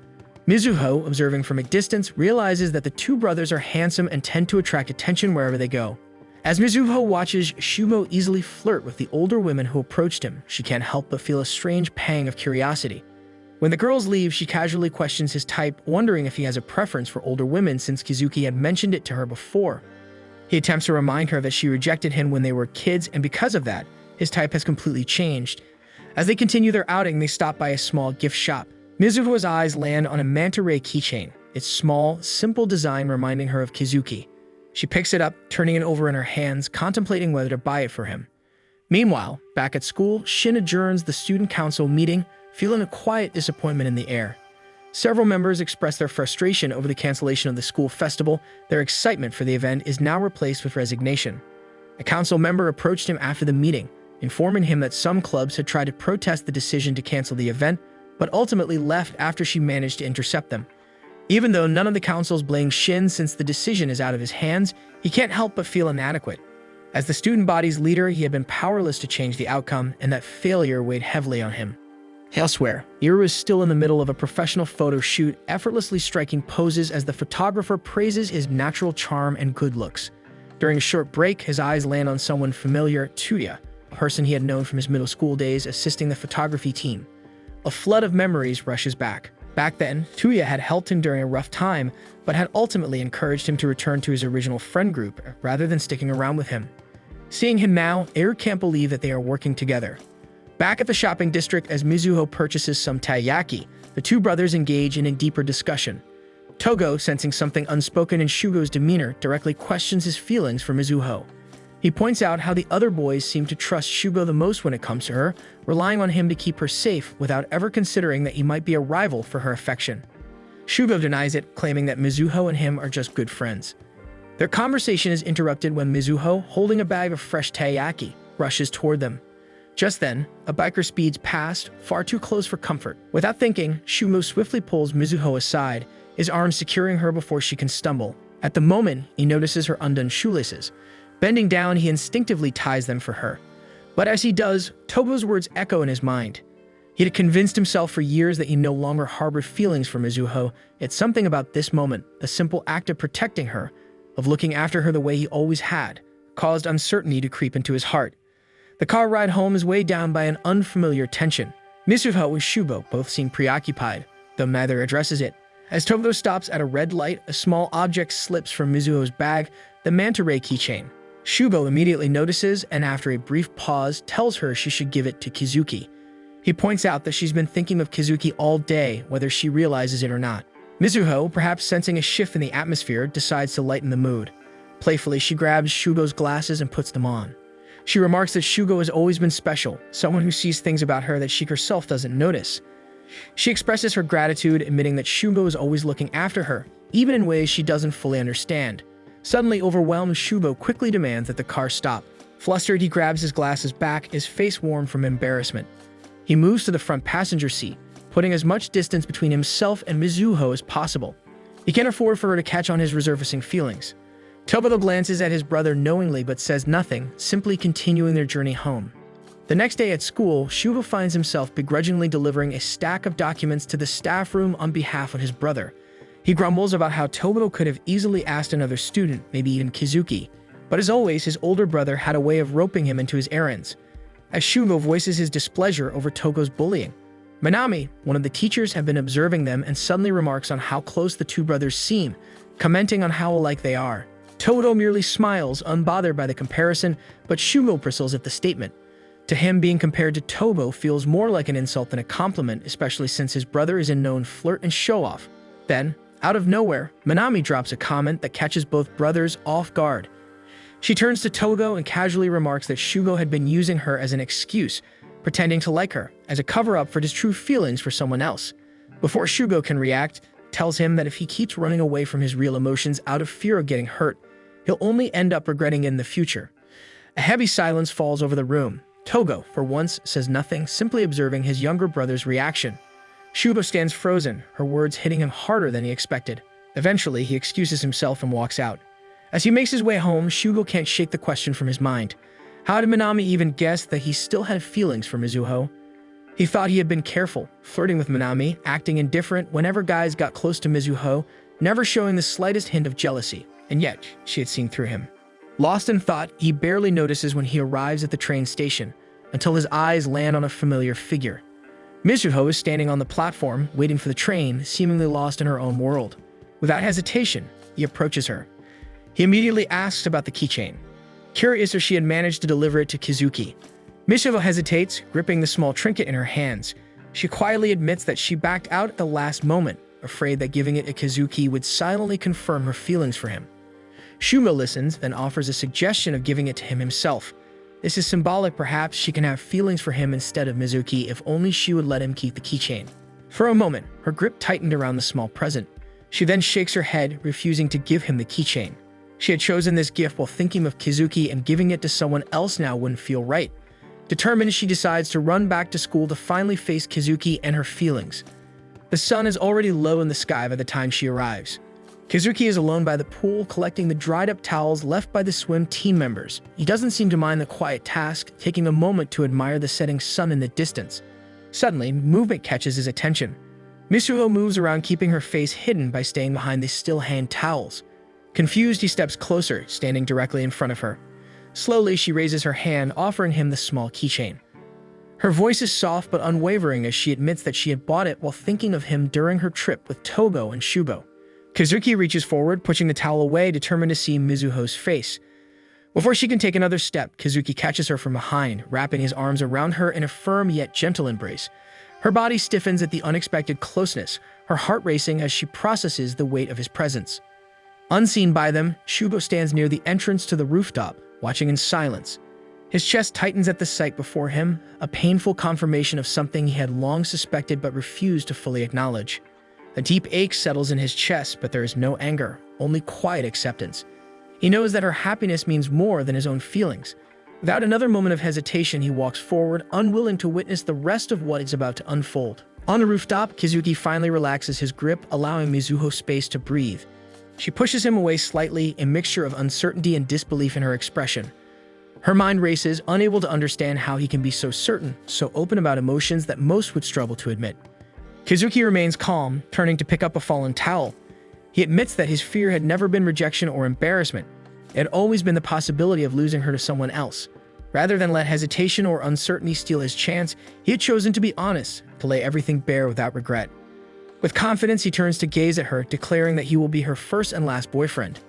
Mizuho, observing from a distance, realizes that the two brothers are handsome and tend to attract attention wherever they go. As Mizuho watches Shugo easily flirt with the older women who approached him, she can't help but feel a strange pang of curiosity. When the girls leave, she casually questions his type, wondering if he has a preference for older women since Kizuki had mentioned it to her before. He attempts to remind her that she rejected him when they were kids, and because of that, his type has completely changed. As they continue their outing, they stop by a small gift shop. Mizuho's eyes land on a manta ray keychain, its small, simple design reminding her of Kizuki. She picks it up, turning it over in her hands, contemplating whether to buy it for him. Meanwhile, back at school, Shin adjourns the student council meeting, feeling a quiet disappointment in the air. Several members express their frustration over the cancellation of the school festival. Their excitement for the event is now replaced with resignation. A council member approached him after the meeting, informing him that some clubs had tried to protest the decision to cancel the event, but ultimately left after she managed to intercept them. Even though none of the councils blame Shin since the decision is out of his hands, he can't help but feel inadequate. As the student body's leader, he had been powerless to change the outcome, and that failure weighed heavily on him. Elsewhere, Iru is still in the middle of a professional photo shoot, effortlessly striking poses as the photographer praises his natural charm and good looks. During a short break, his eyes land on someone familiar, Tuya, a person he had known from his middle school days assisting the photography team. A flood of memories rushes back. Back then, Tuya had helped him during a rough time, but had ultimately encouraged him to return to his original friend group rather than sticking around with him. Seeing him now, Iru can't believe that they are working together. Back at the shopping district, as Mizuho purchases some taiyaki, the two brothers engage in a deeper discussion. Togo, sensing something unspoken in Shugo's demeanor, directly questions his feelings for Mizuho. He points out how the other boys seem to trust Shugo the most when it comes to her, relying on him to keep her safe without ever considering that he might be a rival for her affection. Shugo denies it, claiming that Mizuho and him are just good friends. Their conversation is interrupted when Mizuho, holding a bag of fresh taiyaki, rushes toward them. Just then, a biker speeds past, far too close for comfort. Without thinking, Shugo swiftly pulls Mizuho aside, his arms securing her before she can stumble. At the moment, he notices her undone shoelaces. Bending down, he instinctively ties them for her. But as he does, Togo's words echo in his mind. He had convinced himself for years that he no longer harbored feelings for Mizuho, yet something about this moment, the simple act of protecting her, of looking after her the way he always had, caused uncertainty to creep into his heart. The car ride home is weighed down by an unfamiliar tension. Mizuho and Shugo both seem preoccupied, though neither addresses it. As Togo stops at a red light, a small object slips from Mizuho's bag, the manta ray keychain. Shugo immediately notices and after a brief pause tells her she should give it to Kizuki. He points out that she's been thinking of Kizuki all day, whether she realizes it or not. Mizuho, perhaps sensing a shift in the atmosphere, decides to lighten the mood. Playfully, she grabs Shugo's glasses and puts them on. She remarks that Shugo has always been special, someone who sees things about her that she herself doesn't notice. She expresses her gratitude, admitting that Shugo is always looking after her, even in ways she doesn't fully understand. Suddenly overwhelmed, Shugo quickly demands that the car stop. Flustered, he grabs his glasses back, his face warm from embarrassment. He moves to the front passenger seat, putting as much distance between himself and Mizuho as possible. He can't afford for her to catch on his resurfacing feelings. Tobito glances at his brother knowingly but says nothing, simply continuing their journey home. The next day at school, Shugo finds himself begrudgingly delivering a stack of documents to the staff room on behalf of his brother. He grumbles about how Tobito could have easily asked another student, maybe even Kizuki, but as always, his older brother had a way of roping him into his errands. As Shugo voices his displeasure over Togo's bullying, Minami, one of the teachers, had been observing them and suddenly remarks on how close the two brothers seem, commenting on how alike they are. Tobito merely smiles, unbothered by the comparison, but Shugo bristles at the statement. To him, being compared to Tobo feels more like an insult than a compliment, especially since his brother is a known flirt and show-off. Then, out of nowhere, Minami drops a comment that catches both brothers off guard. She turns to Togo and casually remarks that Shugo had been using her as an excuse, pretending to like her, as a cover-up for his true feelings for someone else. Before Shugo can react, tells him that if he keeps running away from his real emotions out of fear of getting hurt, he'll only end up regretting it in the future. A heavy silence falls over the room. Togo, for once, says nothing, simply observing his younger brother's reaction. Shugo stands frozen, her words hitting him harder than he expected. Eventually, he excuses himself and walks out. As he makes his way home, Shugo can't shake the question from his mind. How did Minami even guess that he still had feelings for Mizuho? He thought he had been careful, flirting with Minami, acting indifferent whenever guys got close to Mizuho, never showing the slightest hint of jealousy, and yet she had seen through him. Lost in thought, he barely notices when he arrives at the train station, until his eyes land on a familiar figure. Mizuho is standing on the platform, waiting for the train, seemingly lost in her own world. Without hesitation, he approaches her. He immediately asks about the keychain, curious if she had managed to deliver it to Kizuki. Mizuho hesitates, gripping the small trinket in her hands. She quietly admits that she backed out at the last moment, afraid that giving it to Kizuki would silently confirm her feelings for him. Shugo listens, then offers a suggestion of giving it to him himself. This is symbolic, perhaps she can have feelings for him instead of Mizuki if only she would let him keep the keychain. For a moment, her grip tightened around the small present. She then shakes her head, refusing to give him the keychain. She had chosen this gift while thinking of Kizuki, and giving it to someone else now wouldn't feel right. Determined, she decides to run back to school to finally face Kizuki and her feelings. The sun is already low in the sky by the time she arrives. Kizuki is alone by the pool, collecting the dried-up towels left by the swim team members. He doesn't seem to mind the quiet task, taking a moment to admire the setting sun in the distance. Suddenly, movement catches his attention. Mizuho moves around, keeping her face hidden by staying behind the still-hand towels. Confused, he steps closer, standing directly in front of her. Slowly, she raises her hand, offering him the small keychain. Her voice is soft but unwavering as she admits that she had bought it while thinking of him during her trip with Togo and Shugo. Kizuki reaches forward, pushing the towel away, determined to see Mizuho's face. Before she can take another step, Kizuki catches her from behind, wrapping his arms around her in a firm yet gentle embrace. Her body stiffens at the unexpected closeness, her heart racing as she processes the weight of his presence. Unseen by them, Shugo stands near the entrance to the rooftop, watching in silence. His chest tightens at the sight before him, a painful confirmation of something he had long suspected but refused to fully acknowledge. A deep ache settles in his chest, but there is no anger, only quiet acceptance. He knows that her happiness means more than his own feelings. Without another moment of hesitation, he walks forward, unwilling to witness the rest of what is about to unfold. On the rooftop, Kizuki finally relaxes his grip, allowing Mizuho space to breathe. She pushes him away slightly, a mixture of uncertainty and disbelief in her expression. Her mind races, unable to understand how he can be so certain, so open about emotions that most would struggle to admit. Kizuki remains calm, turning to pick up a fallen towel. He admits that his fear had never been rejection or embarrassment. It had always been the possibility of losing her to someone else. Rather than let hesitation or uncertainty steal his chance, he had chosen to be honest, to lay everything bare without regret. With confidence, he turns to gaze at her, declaring that he will be her first and last boyfriend.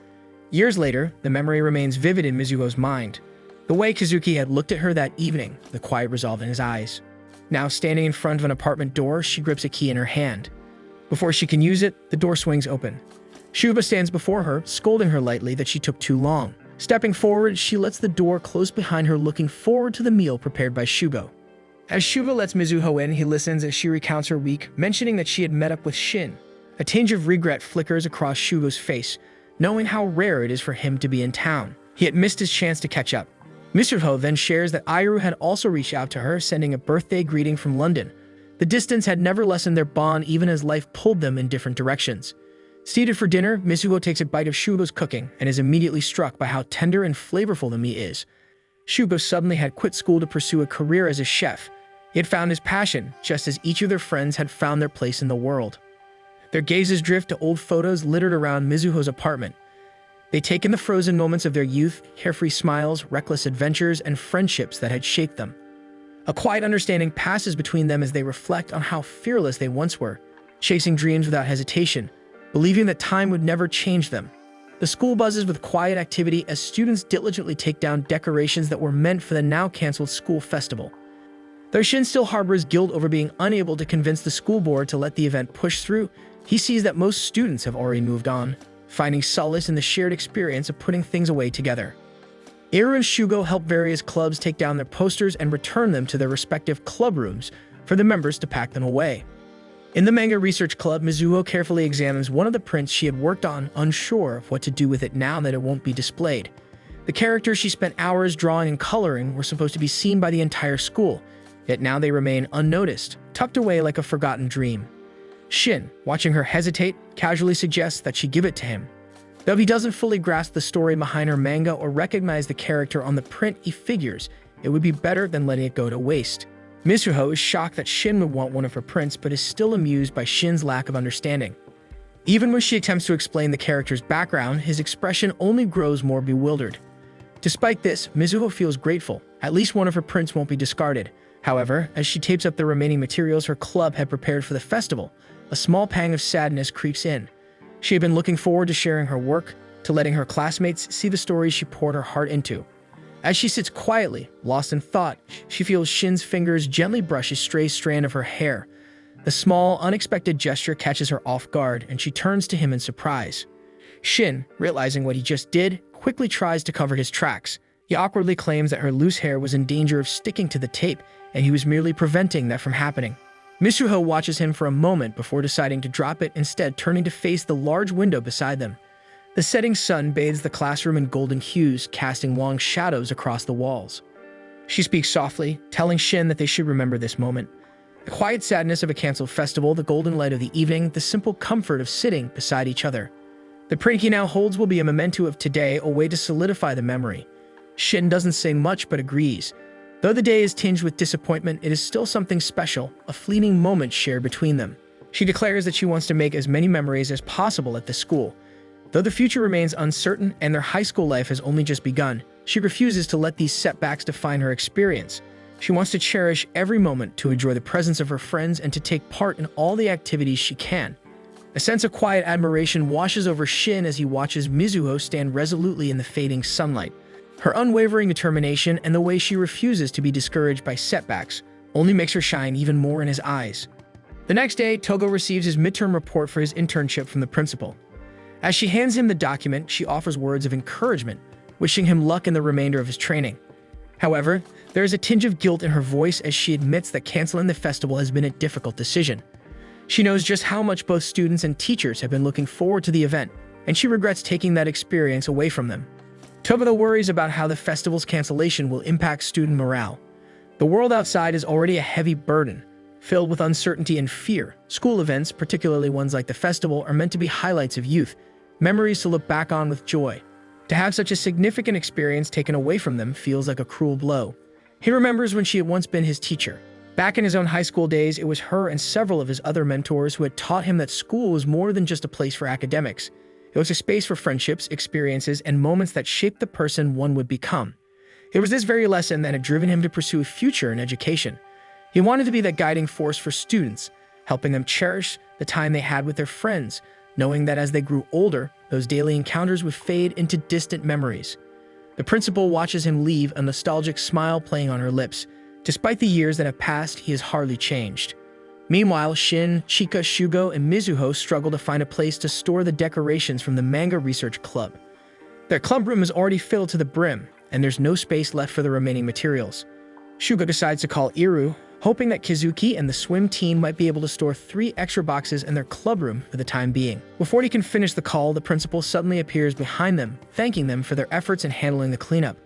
Years later, the memory remains vivid in Mizuho's mind. The way Kizuki had looked at her that evening, the quiet resolve in his eyes. Now, standing in front of an apartment door, she grips a key in her hand. Before she can use it, the door swings open. Shuba stands before her, scolding her lightly that she took too long. Stepping forward, she lets the door close behind her, looking forward to the meal prepared by Shugo. As Shuba lets Mizuho in, he listens as she recounts her week, mentioning that she had met up with Shin. A tinge of regret flickers across Shugo's face, knowing how rare it is for him to be in town. He had missed his chance to catch up. Mizuho then shares that Airu had also reached out to her, sending a birthday greeting from London. The distance had never lessened their bond, even as life pulled them in different directions. Seated for dinner, Mizuho takes a bite of Shugo's cooking and is immediately struck by how tender and flavorful the meat is. Shugo suddenly had quit school to pursue a career as a chef. He had found his passion, just as each of their friends had found their place in the world. Their gazes drift to old photos littered around Mizuho's apartment. They take in the frozen moments of their youth, carefree smiles, reckless adventures, and friendships that had shaped them. A quiet understanding passes between them as they reflect on how fearless they once were, chasing dreams without hesitation, believing that time would never change them. The school buzzes with quiet activity as students diligently take down decorations that were meant for the now-canceled school festival. Though Shin still harbors guilt over being unable to convince the school board to let the event push through, he sees that most students have already moved on, finding solace in the shared experience of putting things away together. Iru and Shugo help various clubs take down their posters and return them to their respective club rooms for the members to pack them away. In the manga research club, Mizuho carefully examines one of the prints she had worked on, unsure of what to do with it now that it won't be displayed. The characters she spent hours drawing and coloring were supposed to be seen by the entire school, yet now they remain unnoticed, tucked away like a forgotten dream. Shin, watching her hesitate, casually suggests that she give it to him. Though he doesn't fully grasp the story behind her manga or recognize the character on the print, he figures it would be better than letting it go to waste. Mizuho is shocked that Shin would want one of her prints, but is still amused by Shin's lack of understanding. Even when she attempts to explain the character's background, his expression only grows more bewildered. Despite this, Mizuho feels grateful. At least one of her prints won't be discarded. However, as she tapes up the remaining materials her club had prepared for the festival, a small pang of sadness creeps in. She had been looking forward to sharing her work, to letting her classmates see the stories she poured her heart into. As she sits quietly, lost in thought, she feels Shin's fingers gently brush a stray strand of her hair. The small, unexpected gesture catches her off guard, and she turns to him in surprise. Shin, realizing what he just did, quickly tries to cover his tracks. He awkwardly claims that her loose hair was in danger of sticking to the tape, and he was merely preventing that from happening. Mizuho watches him for a moment before deciding to drop it, instead turning to face the large window beside them. The setting sun bathes the classroom in golden hues, casting long shadows across the walls. She speaks softly, telling Shin that they should remember this moment. The quiet sadness of a canceled festival, the golden light of the evening, the simple comfort of sitting beside each other. The print he now holds will be a memento of today, a way to solidify the memory. Shin doesn't say much but agrees. Though the day is tinged with disappointment, it is still something special, a fleeting moment shared between them. She declares that she wants to make as many memories as possible at the school. Though the future remains uncertain and their high school life has only just begun, she refuses to let these setbacks define her experience. She wants to cherish every moment, to enjoy the presence of her friends, and to take part in all the activities she can. A sense of quiet admiration washes over Shin as he watches Mizuho stand resolutely in the fading sunlight. Her unwavering determination and the way she refuses to be discouraged by setbacks only makes her shine even more in his eyes. The next day, Togo receives his midterm report for his internship from the principal. As she hands him the document, she offers words of encouragement, wishing him luck in the remainder of his training. However, there is a tinge of guilt in her voice as she admits that canceling the festival has been a difficult decision. She knows just how much both students and teachers have been looking forward to the event, and she regrets taking that experience away from them. Tobita worries about how the festival's cancellation will impact student morale. The world outside is already a heavy burden, filled with uncertainty and fear. School events, particularly ones like the festival, are meant to be highlights of youth, memories to look back on with joy. To have such a significant experience taken away from them feels like a cruel blow. He remembers when she had once been his teacher. Back in his own high school days, it was her and several of his other mentors who had taught him that school was more than just a place for academics. It was a space for friendships, experiences, and moments that shaped the person one would become. It was this very lesson that had driven him to pursue a future in education. He wanted to be that guiding force for students, helping them cherish the time they had with their friends, knowing that as they grew older, those daily encounters would fade into distant memories. The principal watches him leave, a nostalgic smile playing on her lips. Despite the years that have passed, he has hardly changed. Meanwhile, Shin, Chika, Shugo, and Mizuho struggle to find a place to store the decorations from the manga research club. Their club room is already filled to the brim, and there's no space left for the remaining materials. Shugo decides to call Iru, hoping that Kizuki and the swim team might be able to store 3 extra boxes in their club room for the time being. Before he can finish the call, the principal suddenly appears behind them, thanking them for their efforts in handling the cleanup.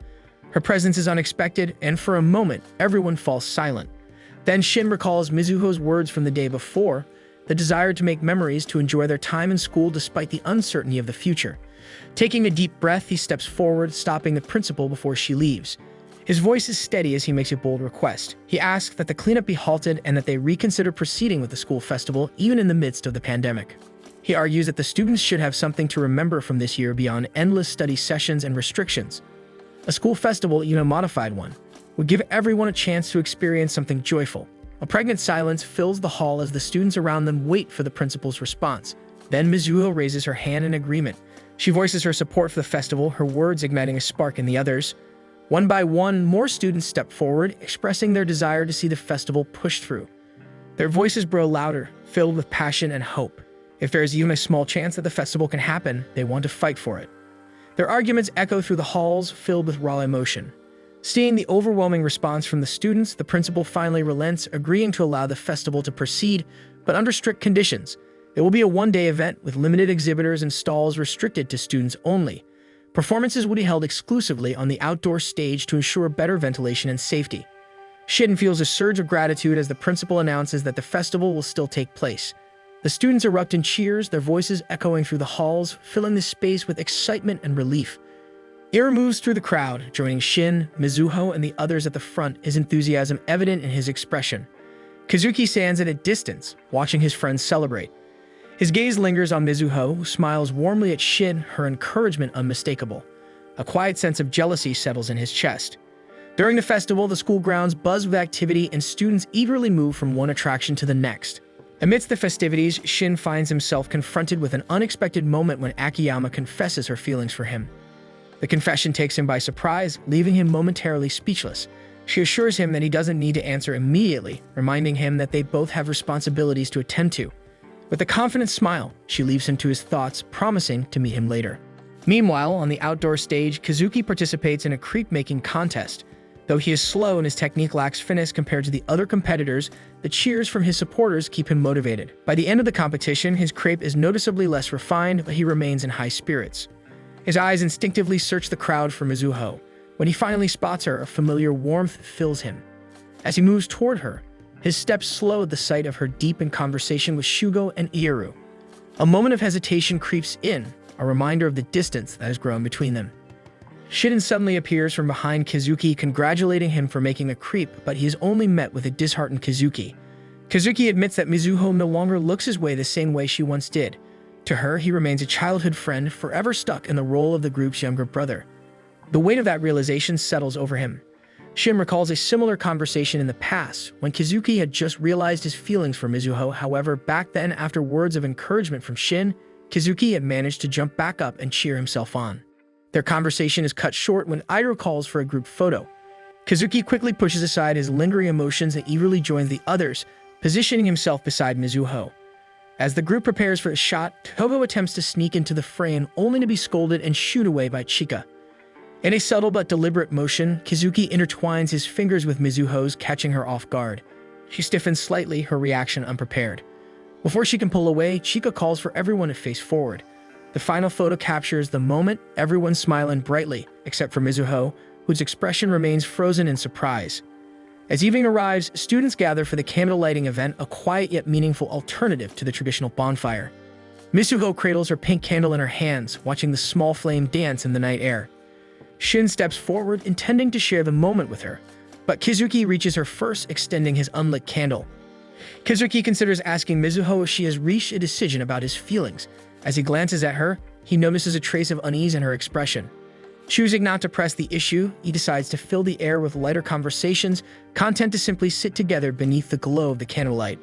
Her presence is unexpected, and for a moment, everyone falls silent. Then Shin recalls Mizuho's words from the day before, the desire to make memories, to enjoy their time in school despite the uncertainty of the future. Taking a deep breath, he steps forward, stopping the principal before she leaves. His voice is steady as he makes a bold request. He asks that the cleanup be halted and that they reconsider proceeding with the school festival, even in the midst of the pandemic. He argues that the students should have something to remember from this year beyond endless study sessions and restrictions. A school festival, even a modified one, would give everyone a chance to experience something joyful. A pregnant silence fills the hall as the students around them wait for the principal's response. Then Mizuho raises her hand in agreement. She voices her support for the festival, her words igniting a spark in the others. One by one, more students step forward, expressing their desire to see the festival pushed through. Their voices grow louder, filled with passion and hope. If there is even a small chance that the festival can happen, they want to fight for it. Their arguments echo through the halls filled with raw emotion. Seeing the overwhelming response from the students, the principal finally relents, agreeing to allow the festival to proceed, but under strict conditions. It will be a one-day event with limited exhibitors and stalls restricted to students only. Performances will be held exclusively on the outdoor stage to ensure better ventilation and safety. Shin feels a surge of gratitude as the principal announces that the festival will still take place. The students erupt in cheers, their voices echoing through the halls, filling the space with excitement and relief. Ira moves through the crowd, joining Shin, Mizuho, and the others at the front, his enthusiasm evident in his expression. Kazuki stands at a distance, watching his friends celebrate. His gaze lingers on Mizuho, who smiles warmly at Shin, her encouragement unmistakable. A quiet sense of jealousy settles in his chest. During the festival, the school grounds buzz with activity and students eagerly move from one attraction to the next. Amidst the festivities, Shin finds himself confronted with an unexpected moment when Akiyama confesses her feelings for him. The confession takes him by surprise, leaving him momentarily speechless. She assures him that he doesn't need to answer immediately, reminding him that they both have responsibilities to attend to. With a confident smile, she leaves him to his thoughts, promising to meet him later. Meanwhile, on the outdoor stage, Kazuki participates in a crepe-making contest. Though he is slow and his technique lacks finesse compared to the other competitors, the cheers from his supporters keep him motivated. By the end of the competition, his crepe is noticeably less refined, but he remains in high spirits. His eyes instinctively search the crowd for Mizuho. When he finally spots her, a familiar warmth fills him. As he moves toward her, his steps slow at the sight of her deep in conversation with Shugo and Iru. A moment of hesitation creeps in, a reminder of the distance that has grown between them. Shiden suddenly appears from behind Kazuki, congratulating him for making the creep, but he is only met with a disheartened Kazuki. Kazuki admits that Mizuho no longer looks his way the same way she once did. To her, he remains a childhood friend, forever stuck in the role of the group's younger brother. The weight of that realization settles over him. Shin recalls a similar conversation in the past, when Kazuki had just realized his feelings for Mizuho. However, back then, after words of encouragement from Shin, Kazuki had managed to jump back up and cheer himself on. Their conversation is cut short when Iru calls for a group photo. Kazuki quickly pushes aside his lingering emotions and eagerly joins the others, positioning himself beside Mizuho. As the group prepares for a shot, Togo attempts to sneak into the frame, only to be scolded and shooed away by Chika. In a subtle but deliberate motion, Kazuki intertwines his fingers with Mizuho's, catching her off guard. She stiffens slightly, her reaction unprepared. Before she can pull away, Chika calls for everyone to face forward. The final photo captures the moment, everyone smiling brightly, except for Mizuho, whose expression remains frozen in surprise. As evening arrives, students gather for the candle lighting event, a quiet yet meaningful alternative to the traditional bonfire. Mizuho cradles her pink candle in her hands, watching the small flame dance in the night air. Shin steps forward, intending to share the moment with her, but Kazuki reaches her first, extending his unlit candle. Kazuki considers asking Mizuho if she has reached a decision about his feelings. As he glances at her, he notices a trace of unease in her expression. Choosing not to press the issue, he decides to fill the air with lighter conversations, content to simply sit together beneath the glow of the candlelight.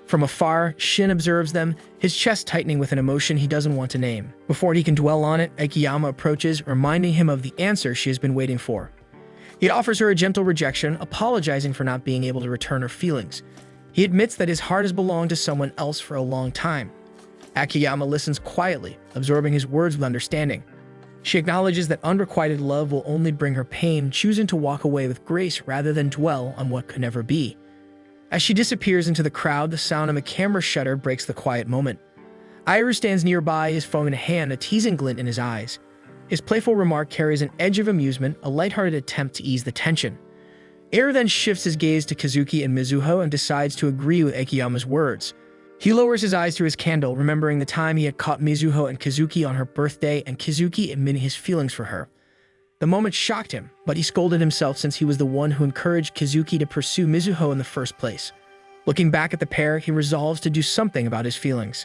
From afar, Shin observes them, his chest tightening with an emotion he doesn't want to name. Before he can dwell on it, Akiyama approaches, reminding him of the answer she has been waiting for. He offers her a gentle rejection, apologizing for not being able to return her feelings. He admits that his heart has belonged to someone else for a long time. Akiyama listens quietly, absorbing his words with understanding. She acknowledges that unrequited love will only bring her pain, choosing to walk away with grace rather than dwell on what could never be. As she disappears into the crowd, the sound of a camera shutter breaks the quiet moment. Iru stands nearby, his phone in hand, a teasing glint in his eyes. His playful remark carries an edge of amusement, a lighthearted attempt to ease the tension. Iru then shifts his gaze to Kazuki and Mizuho and decides to agree with Akiyama's words. He lowers his eyes to his candle, remembering the time he had caught Mizuho and Kazuki on her birthday and Kazuki admitting his feelings for her. The moment shocked him, but he scolded himself since he was the one who encouraged Kazuki to pursue Mizuho in the first place. Looking back at the pair, he resolves to do something about his feelings.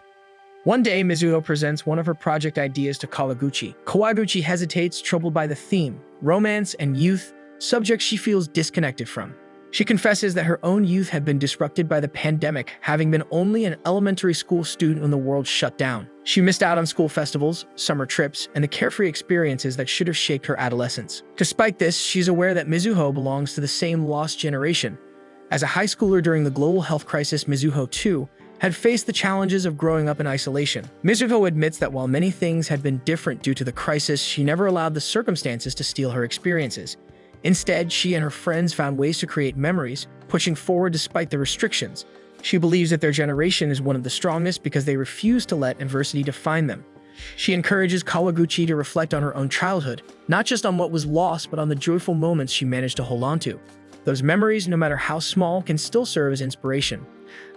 One day, Mizuho presents one of her project ideas to Kawaguchi. Kawaguchi hesitates, troubled by the theme, romance and youth, subjects she feels disconnected from. She confesses that her own youth had been disrupted by the pandemic, having been only an elementary school student when the world shut down. She missed out on school festivals, summer trips, and the carefree experiences that should have shaped her adolescence. Despite this, she's aware that Mizuho belongs to the same lost generation. As a high schooler during the global health crisis, Mizuho, too, had faced the challenges of growing up in isolation. Mizuho admits that while many things had been different due to the crisis, she never allowed the circumstances to steal her experiences. Instead, she and her friends found ways to create memories, pushing forward despite the restrictions. She believes that their generation is one of the strongest because they refuse to let adversity define them. She encourages Kawaguchi to reflect on her own childhood, not just on what was lost, but on the joyful moments she managed to hold on to. Those memories, no matter how small, can still serve as inspiration.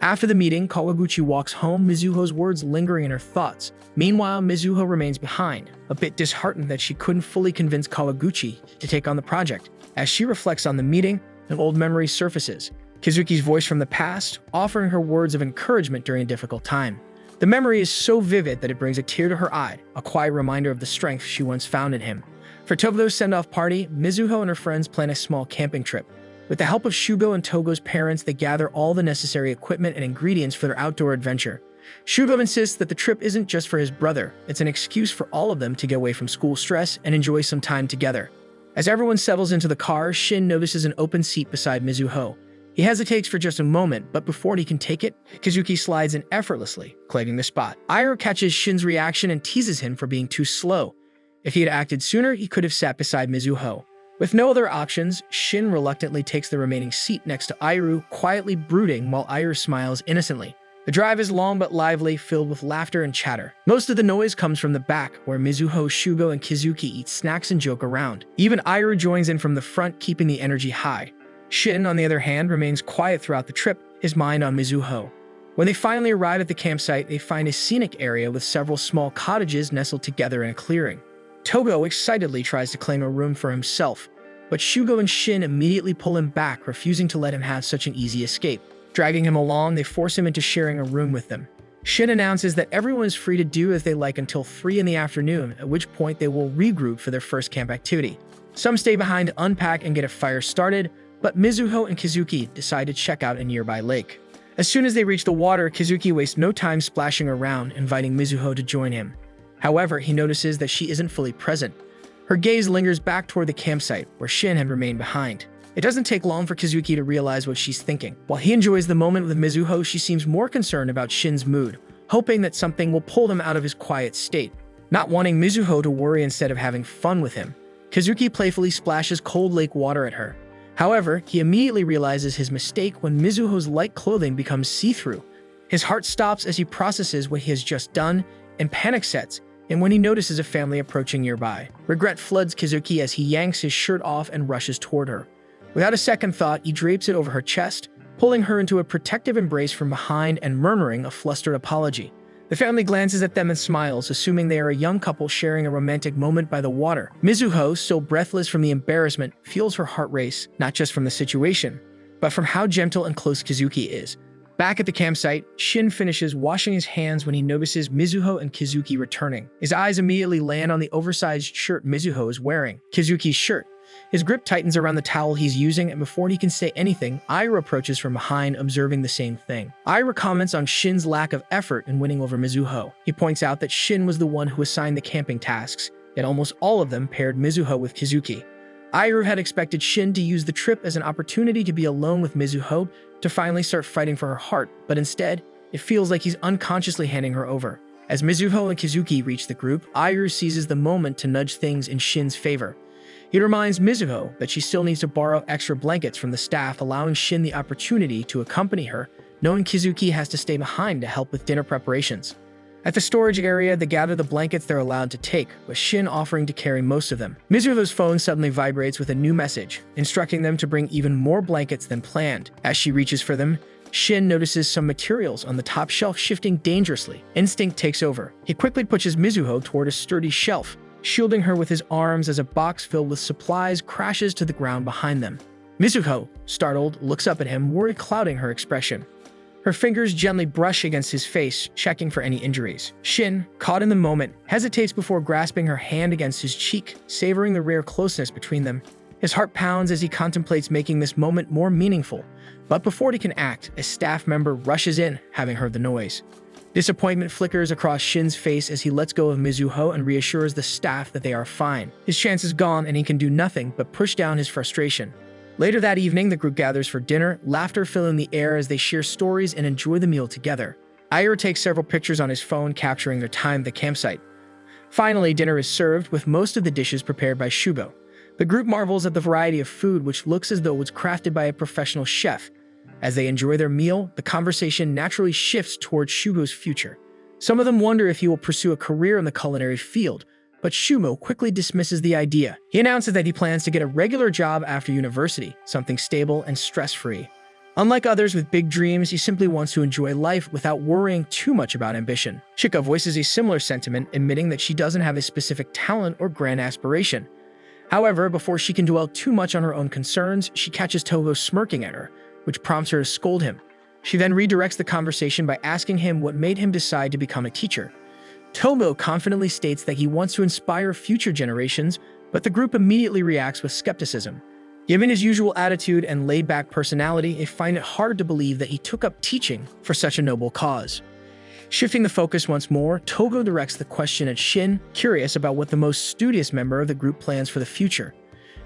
After the meeting, Kawaguchi walks home, Mizuho's words lingering in her thoughts. Meanwhile, Mizuho remains behind, a bit disheartened that she couldn't fully convince Kawaguchi to take on the project. As she reflects on the meeting, an old memory surfaces, Kizuki's voice from the past, offering her words of encouragement during a difficult time. The memory is so vivid that it brings a tear to her eye, a quiet reminder of the strength she once found in him. For Togo's send-off party, Mizuho and her friends plan a small camping trip. With the help of Shugo and Togo's parents, they gather all the necessary equipment and ingredients for their outdoor adventure. Shugo insists that the trip isn't just for his brother, it's an excuse for all of them to get away from school stress and enjoy some time together. As everyone settles into the car, Shin notices an open seat beside Mizuho. He hesitates for just a moment, but before he can take it, Kizuki slides in effortlessly, claiming the spot. Iroh catches Shin's reaction and teases him for being too slow. If he had acted sooner, he could have sat beside Mizuho. With no other options, Shin reluctantly takes the remaining seat next to Iroh, quietly brooding while Iroh smiles innocently. The drive is long but lively, filled with laughter and chatter. Most of the noise comes from the back, where Mizuho, Shugo, and Kizuki eat snacks and joke around. Even Iroh joins in from the front, keeping the energy high. Shin, on the other hand, remains quiet throughout the trip, his mind on Mizuho. When they finally arrive at the campsite, they find a scenic area with several small cottages nestled together in a clearing. Togo excitedly tries to claim a room for himself, but Shugo and Shin immediately pull him back, refusing to let him have such an easy escape. Dragging him along, they force him into sharing a room with them. Shin announces that everyone is free to do as they like until 3 in the afternoon, at which point they will regroup for their first camp activity. Some stay behind to unpack and get a fire started, but Mizuho and Kizuki decide to check out a nearby lake. As soon as they reach the water, Kizuki wastes no time splashing around, inviting Mizuho to join him. However, he notices that she isn't fully present. Her gaze lingers back toward the campsite, where Shin had remained behind. It doesn't take long for Kizuki to realize what she's thinking. While he enjoys the moment with Mizuho, she seems more concerned about Shin's mood, hoping that something will pull him out of his quiet state. Not wanting Mizuho to worry instead of having fun with him, Kizuki playfully splashes cold lake water at her. However, he immediately realizes his mistake when Mizuho's light clothing becomes see-through. His heart stops as he processes what he has just done, and panic sets in when he notices a family approaching nearby. Regret floods Kizuki as he yanks his shirt off and rushes toward her. Without a second thought, he drapes it over her chest, pulling her into a protective embrace from behind and murmuring a flustered apology. The family glances at them and smiles, assuming they are a young couple sharing a romantic moment by the water. Mizuho, still breathless from the embarrassment, feels her heart race, not just from the situation, but from how gentle and close Kizuki is. Back at the campsite, Shin finishes washing his hands when he notices Mizuho and Kizuki returning. His eyes immediately land on the oversized shirt Mizuho is wearing, Kizuki's shirt. His grip tightens around the towel he's using, and before he can say anything, Iroh approaches from behind, observing the same thing. Iroh comments on Shin's lack of effort in winning over Mizuho. He points out that Shin was the one who assigned the camping tasks, yet almost all of them paired Mizuho with Kizuki. Iroh had expected Shin to use the trip as an opportunity to be alone with Mizuho to finally start fighting for her heart, but instead, it feels like he's unconsciously handing her over. As Mizuho and Kizuki reach the group, Iroh seizes the moment to nudge things in Shin's favor. He reminds Mizuho that she still needs to borrow extra blankets from the staff, allowing Shin the opportunity to accompany her, knowing Kizuki has to stay behind to help with dinner preparations. At the storage area, they gather the blankets they're allowed to take, with Shin offering to carry most of them. Mizuho's phone suddenly vibrates with a new message, instructing them to bring even more blankets than planned. As she reaches for them, Shin notices some materials on the top shelf shifting dangerously. Instinct takes over. He quickly pushes Mizuho toward a sturdy shelf, shielding her with his arms as a box filled with supplies crashes to the ground behind them. Mizuho, startled, looks up at him, worry clouding her expression. Her fingers gently brush against his face, checking for any injuries. Shin, caught in the moment, hesitates before grasping her hand against his cheek, savoring the rare closeness between them. His heart pounds as he contemplates making this moment more meaningful, but before he can act, a staff member rushes in, having heard the noise. Disappointment flickers across Shin's face as he lets go of Mizuho and reassures the staff that they are fine. His chance is gone and he can do nothing but push down his frustration. Later that evening, the group gathers for dinner, laughter filling the air as they share stories and enjoy the meal together. Ira takes several pictures on his phone, capturing their time at the campsite. Finally, dinner is served, with most of the dishes prepared by Shubo. The group marvels at the variety of food, which looks as though it was crafted by a professional chef. As they enjoy their meal, the conversation naturally shifts towards Shubo's future. Some of them wonder if he will pursue a career in the culinary field, but Shubo quickly dismisses the idea. He announces that he plans to get a regular job after university, something stable and stress-free. Unlike others with big dreams, he simply wants to enjoy life without worrying too much about ambition. Chika voices a similar sentiment, admitting that she doesn't have a specific talent or grand aspiration. However, before she can dwell too much on her own concerns, she catches Togo smirking at her, which prompts her to scold him. She then redirects the conversation by asking him what made him decide to become a teacher. Togo confidently states that he wants to inspire future generations, but the group immediately reacts with skepticism. Given his usual attitude and laid-back personality, they find it hard to believe that he took up teaching for such a noble cause. Shifting the focus once more, Togo directs the question at Shin, curious about what the most studious member of the group plans for the future.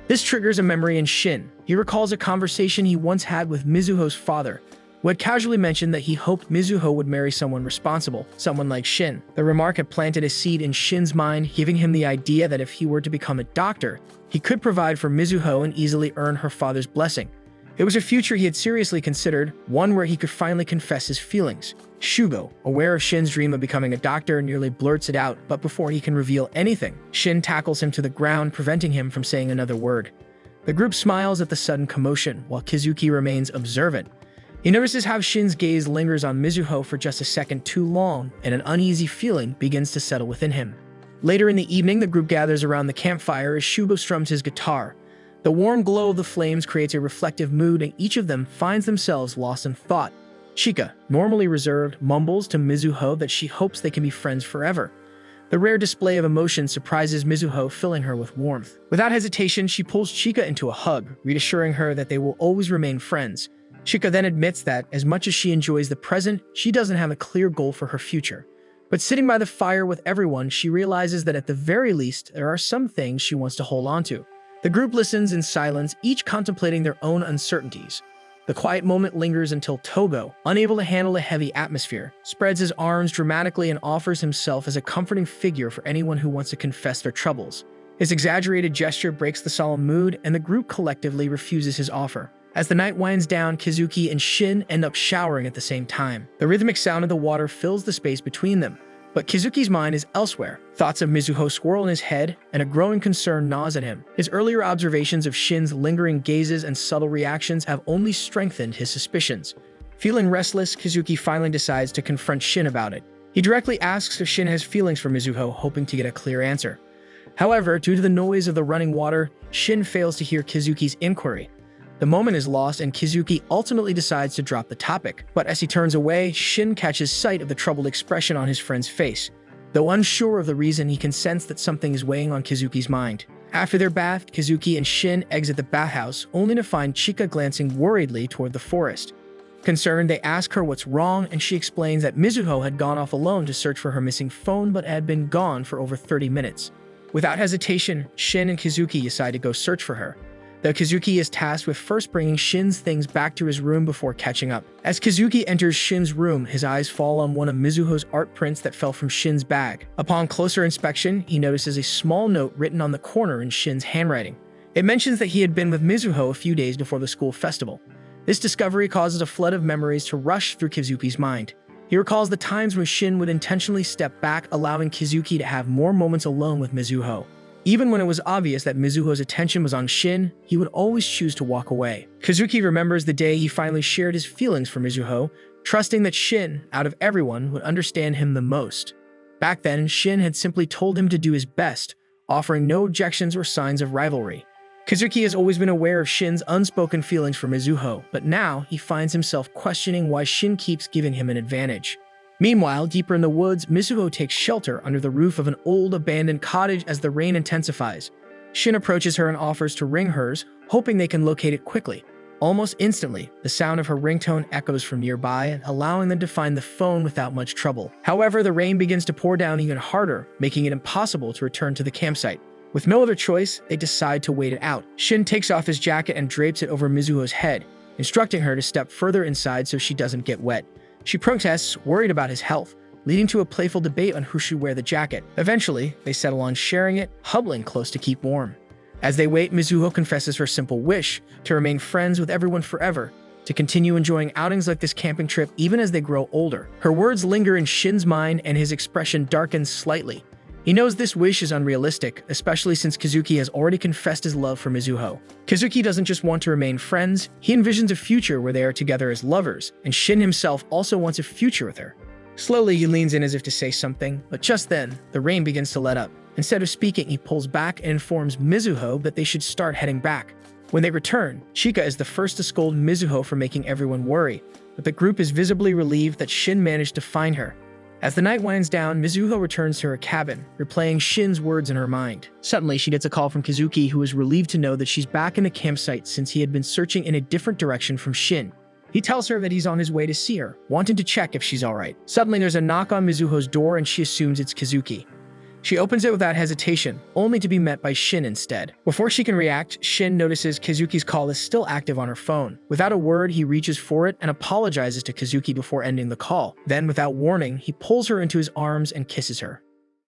This triggers a memory in Shin. He recalls a conversation he once had with Mizuho's father, who had casually mentioned that he hoped Mizuho would marry someone responsible, someone like Shin. The remark had planted a seed in Shin's mind, giving him the idea that if he were to become a doctor, he could provide for Mizuho and easily earn her father's blessing. It was a future he had seriously considered, one where he could finally confess his feelings. Shubo, aware of Shin's dream of becoming a doctor, nearly blurts it out, but before he can reveal anything, Shin tackles him to the ground, preventing him from saying another word. The group smiles at the sudden commotion, while Kizuki remains observant. He notices how Shin's gaze lingers on Mizuho for just a second too long, and an uneasy feeling begins to settle within him. Later in the evening, the group gathers around the campfire as Shubo strums his guitar. The warm glow of the flames creates a reflective mood, and each of them finds themselves lost in thought. Chika, normally reserved, mumbles to Mizuho that she hopes they can be friends forever. The rare display of emotion surprises Mizuho, filling her with warmth. Without hesitation, she pulls Chika into a hug, reassuring her that they will always remain friends. Chika then admits that, as much as she enjoys the present, she doesn't have a clear goal for her future. But sitting by the fire with everyone, she realizes that at the very least, there are some things she wants to hold on to. The group listens in silence, each contemplating their own uncertainties. The quiet moment lingers until Togo, unable to handle a heavy atmosphere, spreads his arms dramatically and offers himself as a comforting figure for anyone who wants to confess their troubles. His exaggerated gesture breaks the solemn mood, and the group collectively refuses his offer. As the night winds down, Kizuki and Shin end up showering at the same time. The rhythmic sound of the water fills the space between them, but Kizuki's mind is elsewhere. Thoughts of Mizuho swirl in his head, and a growing concern gnaws at him. His earlier observations of Shin's lingering gazes and subtle reactions have only strengthened his suspicions. Feeling restless, Kizuki finally decides to confront Shin about it. He directly asks if Shin has feelings for Mizuho, hoping to get a clear answer. However, due to the noise of the running water, Shin fails to hear Kizuki's inquiry. The moment is lost, and Kizuki ultimately decides to drop the topic. But as he turns away, Shin catches sight of the troubled expression on his friend's face. Though unsure of the reason, he can sense that something is weighing on Kizuki's mind. After their bath, Kizuki and Shin exit the bathhouse, only to find Chika glancing worriedly toward the forest. Concerned, they ask her what's wrong, and she explains that Mizuho had gone off alone to search for her missing phone but had been gone for over 30 minutes. Without hesitation, Shin and Kizuki decide to go search for her. Though Kizuki is tasked with first bringing Shin's things back to his room before catching up. As Kizuki enters Shin's room, his eyes fall on one of Mizuho's art prints that fell from Shin's bag. Upon closer inspection, he notices a small note written on the corner in Shin's handwriting. It mentions that he had been with Mizuho a few days before the school festival. This discovery causes a flood of memories to rush through Kizuki's mind. He recalls the times when Shin would intentionally step back, allowing Kizuki to have more moments alone with Mizuho. Even when it was obvious that Mizuho's attention was on Shin, he would always choose to walk away. Kizuki remembers the day he finally shared his feelings for Mizuho, trusting that Shin, out of everyone, would understand him the most. Back then, Shin had simply told him to do his best, offering no objections or signs of rivalry. Kizuki has always been aware of Shin's unspoken feelings for Mizuho, but now he finds himself questioning why Shin keeps giving him an advantage. Meanwhile, deeper in the woods, Mizuho takes shelter under the roof of an old, abandoned cottage as the rain intensifies. Shin approaches her and offers to ring hers, hoping they can locate it quickly. Almost instantly, the sound of her ringtone echoes from nearby, allowing them to find the phone without much trouble. However, the rain begins to pour down even harder, making it impossible to return to the campsite. With no other choice, they decide to wait it out. Shin takes off his jacket and drapes it over Mizuho's head, instructing her to step further inside so she doesn't get wet. She protests, worried about his health, leading to a playful debate on who should wear the jacket. Eventually, they settle on sharing it, huddling close to keep warm. As they wait, Mizuho confesses her simple wish to remain friends with everyone forever, to continue enjoying outings like this camping trip even as they grow older. Her words linger in Shin's mind and his expression darkens slightly. He knows this wish is unrealistic, especially since Kazuki has already confessed his love for Mizuho. Kazuki doesn't just want to remain friends, he envisions a future where they are together as lovers, and Shin himself also wants a future with her. Slowly, he leans in as if to say something, but just then, the rain begins to let up. Instead of speaking, he pulls back and informs Mizuho that they should start heading back. When they return, Chika is the first to scold Mizuho for making everyone worry, but the group is visibly relieved that Shin managed to find her. As the night winds down, Mizuho returns to her cabin, replaying Shin's words in her mind. Suddenly, she gets a call from Kazuki, who is relieved to know that she's back in the campsite since he had been searching in a different direction from Shin. He tells her that he's on his way to see her, wanting to check if she's alright. Suddenly, there's a knock on Mizuho's door and she assumes it's Kazuki. She opens it without hesitation, only to be met by Shin instead. Before she can react, Shin notices Kazuki's call is still active on her phone. Without a word, he reaches for it and apologizes to Kazuki before ending the call. Then, without warning, he pulls her into his arms and kisses her.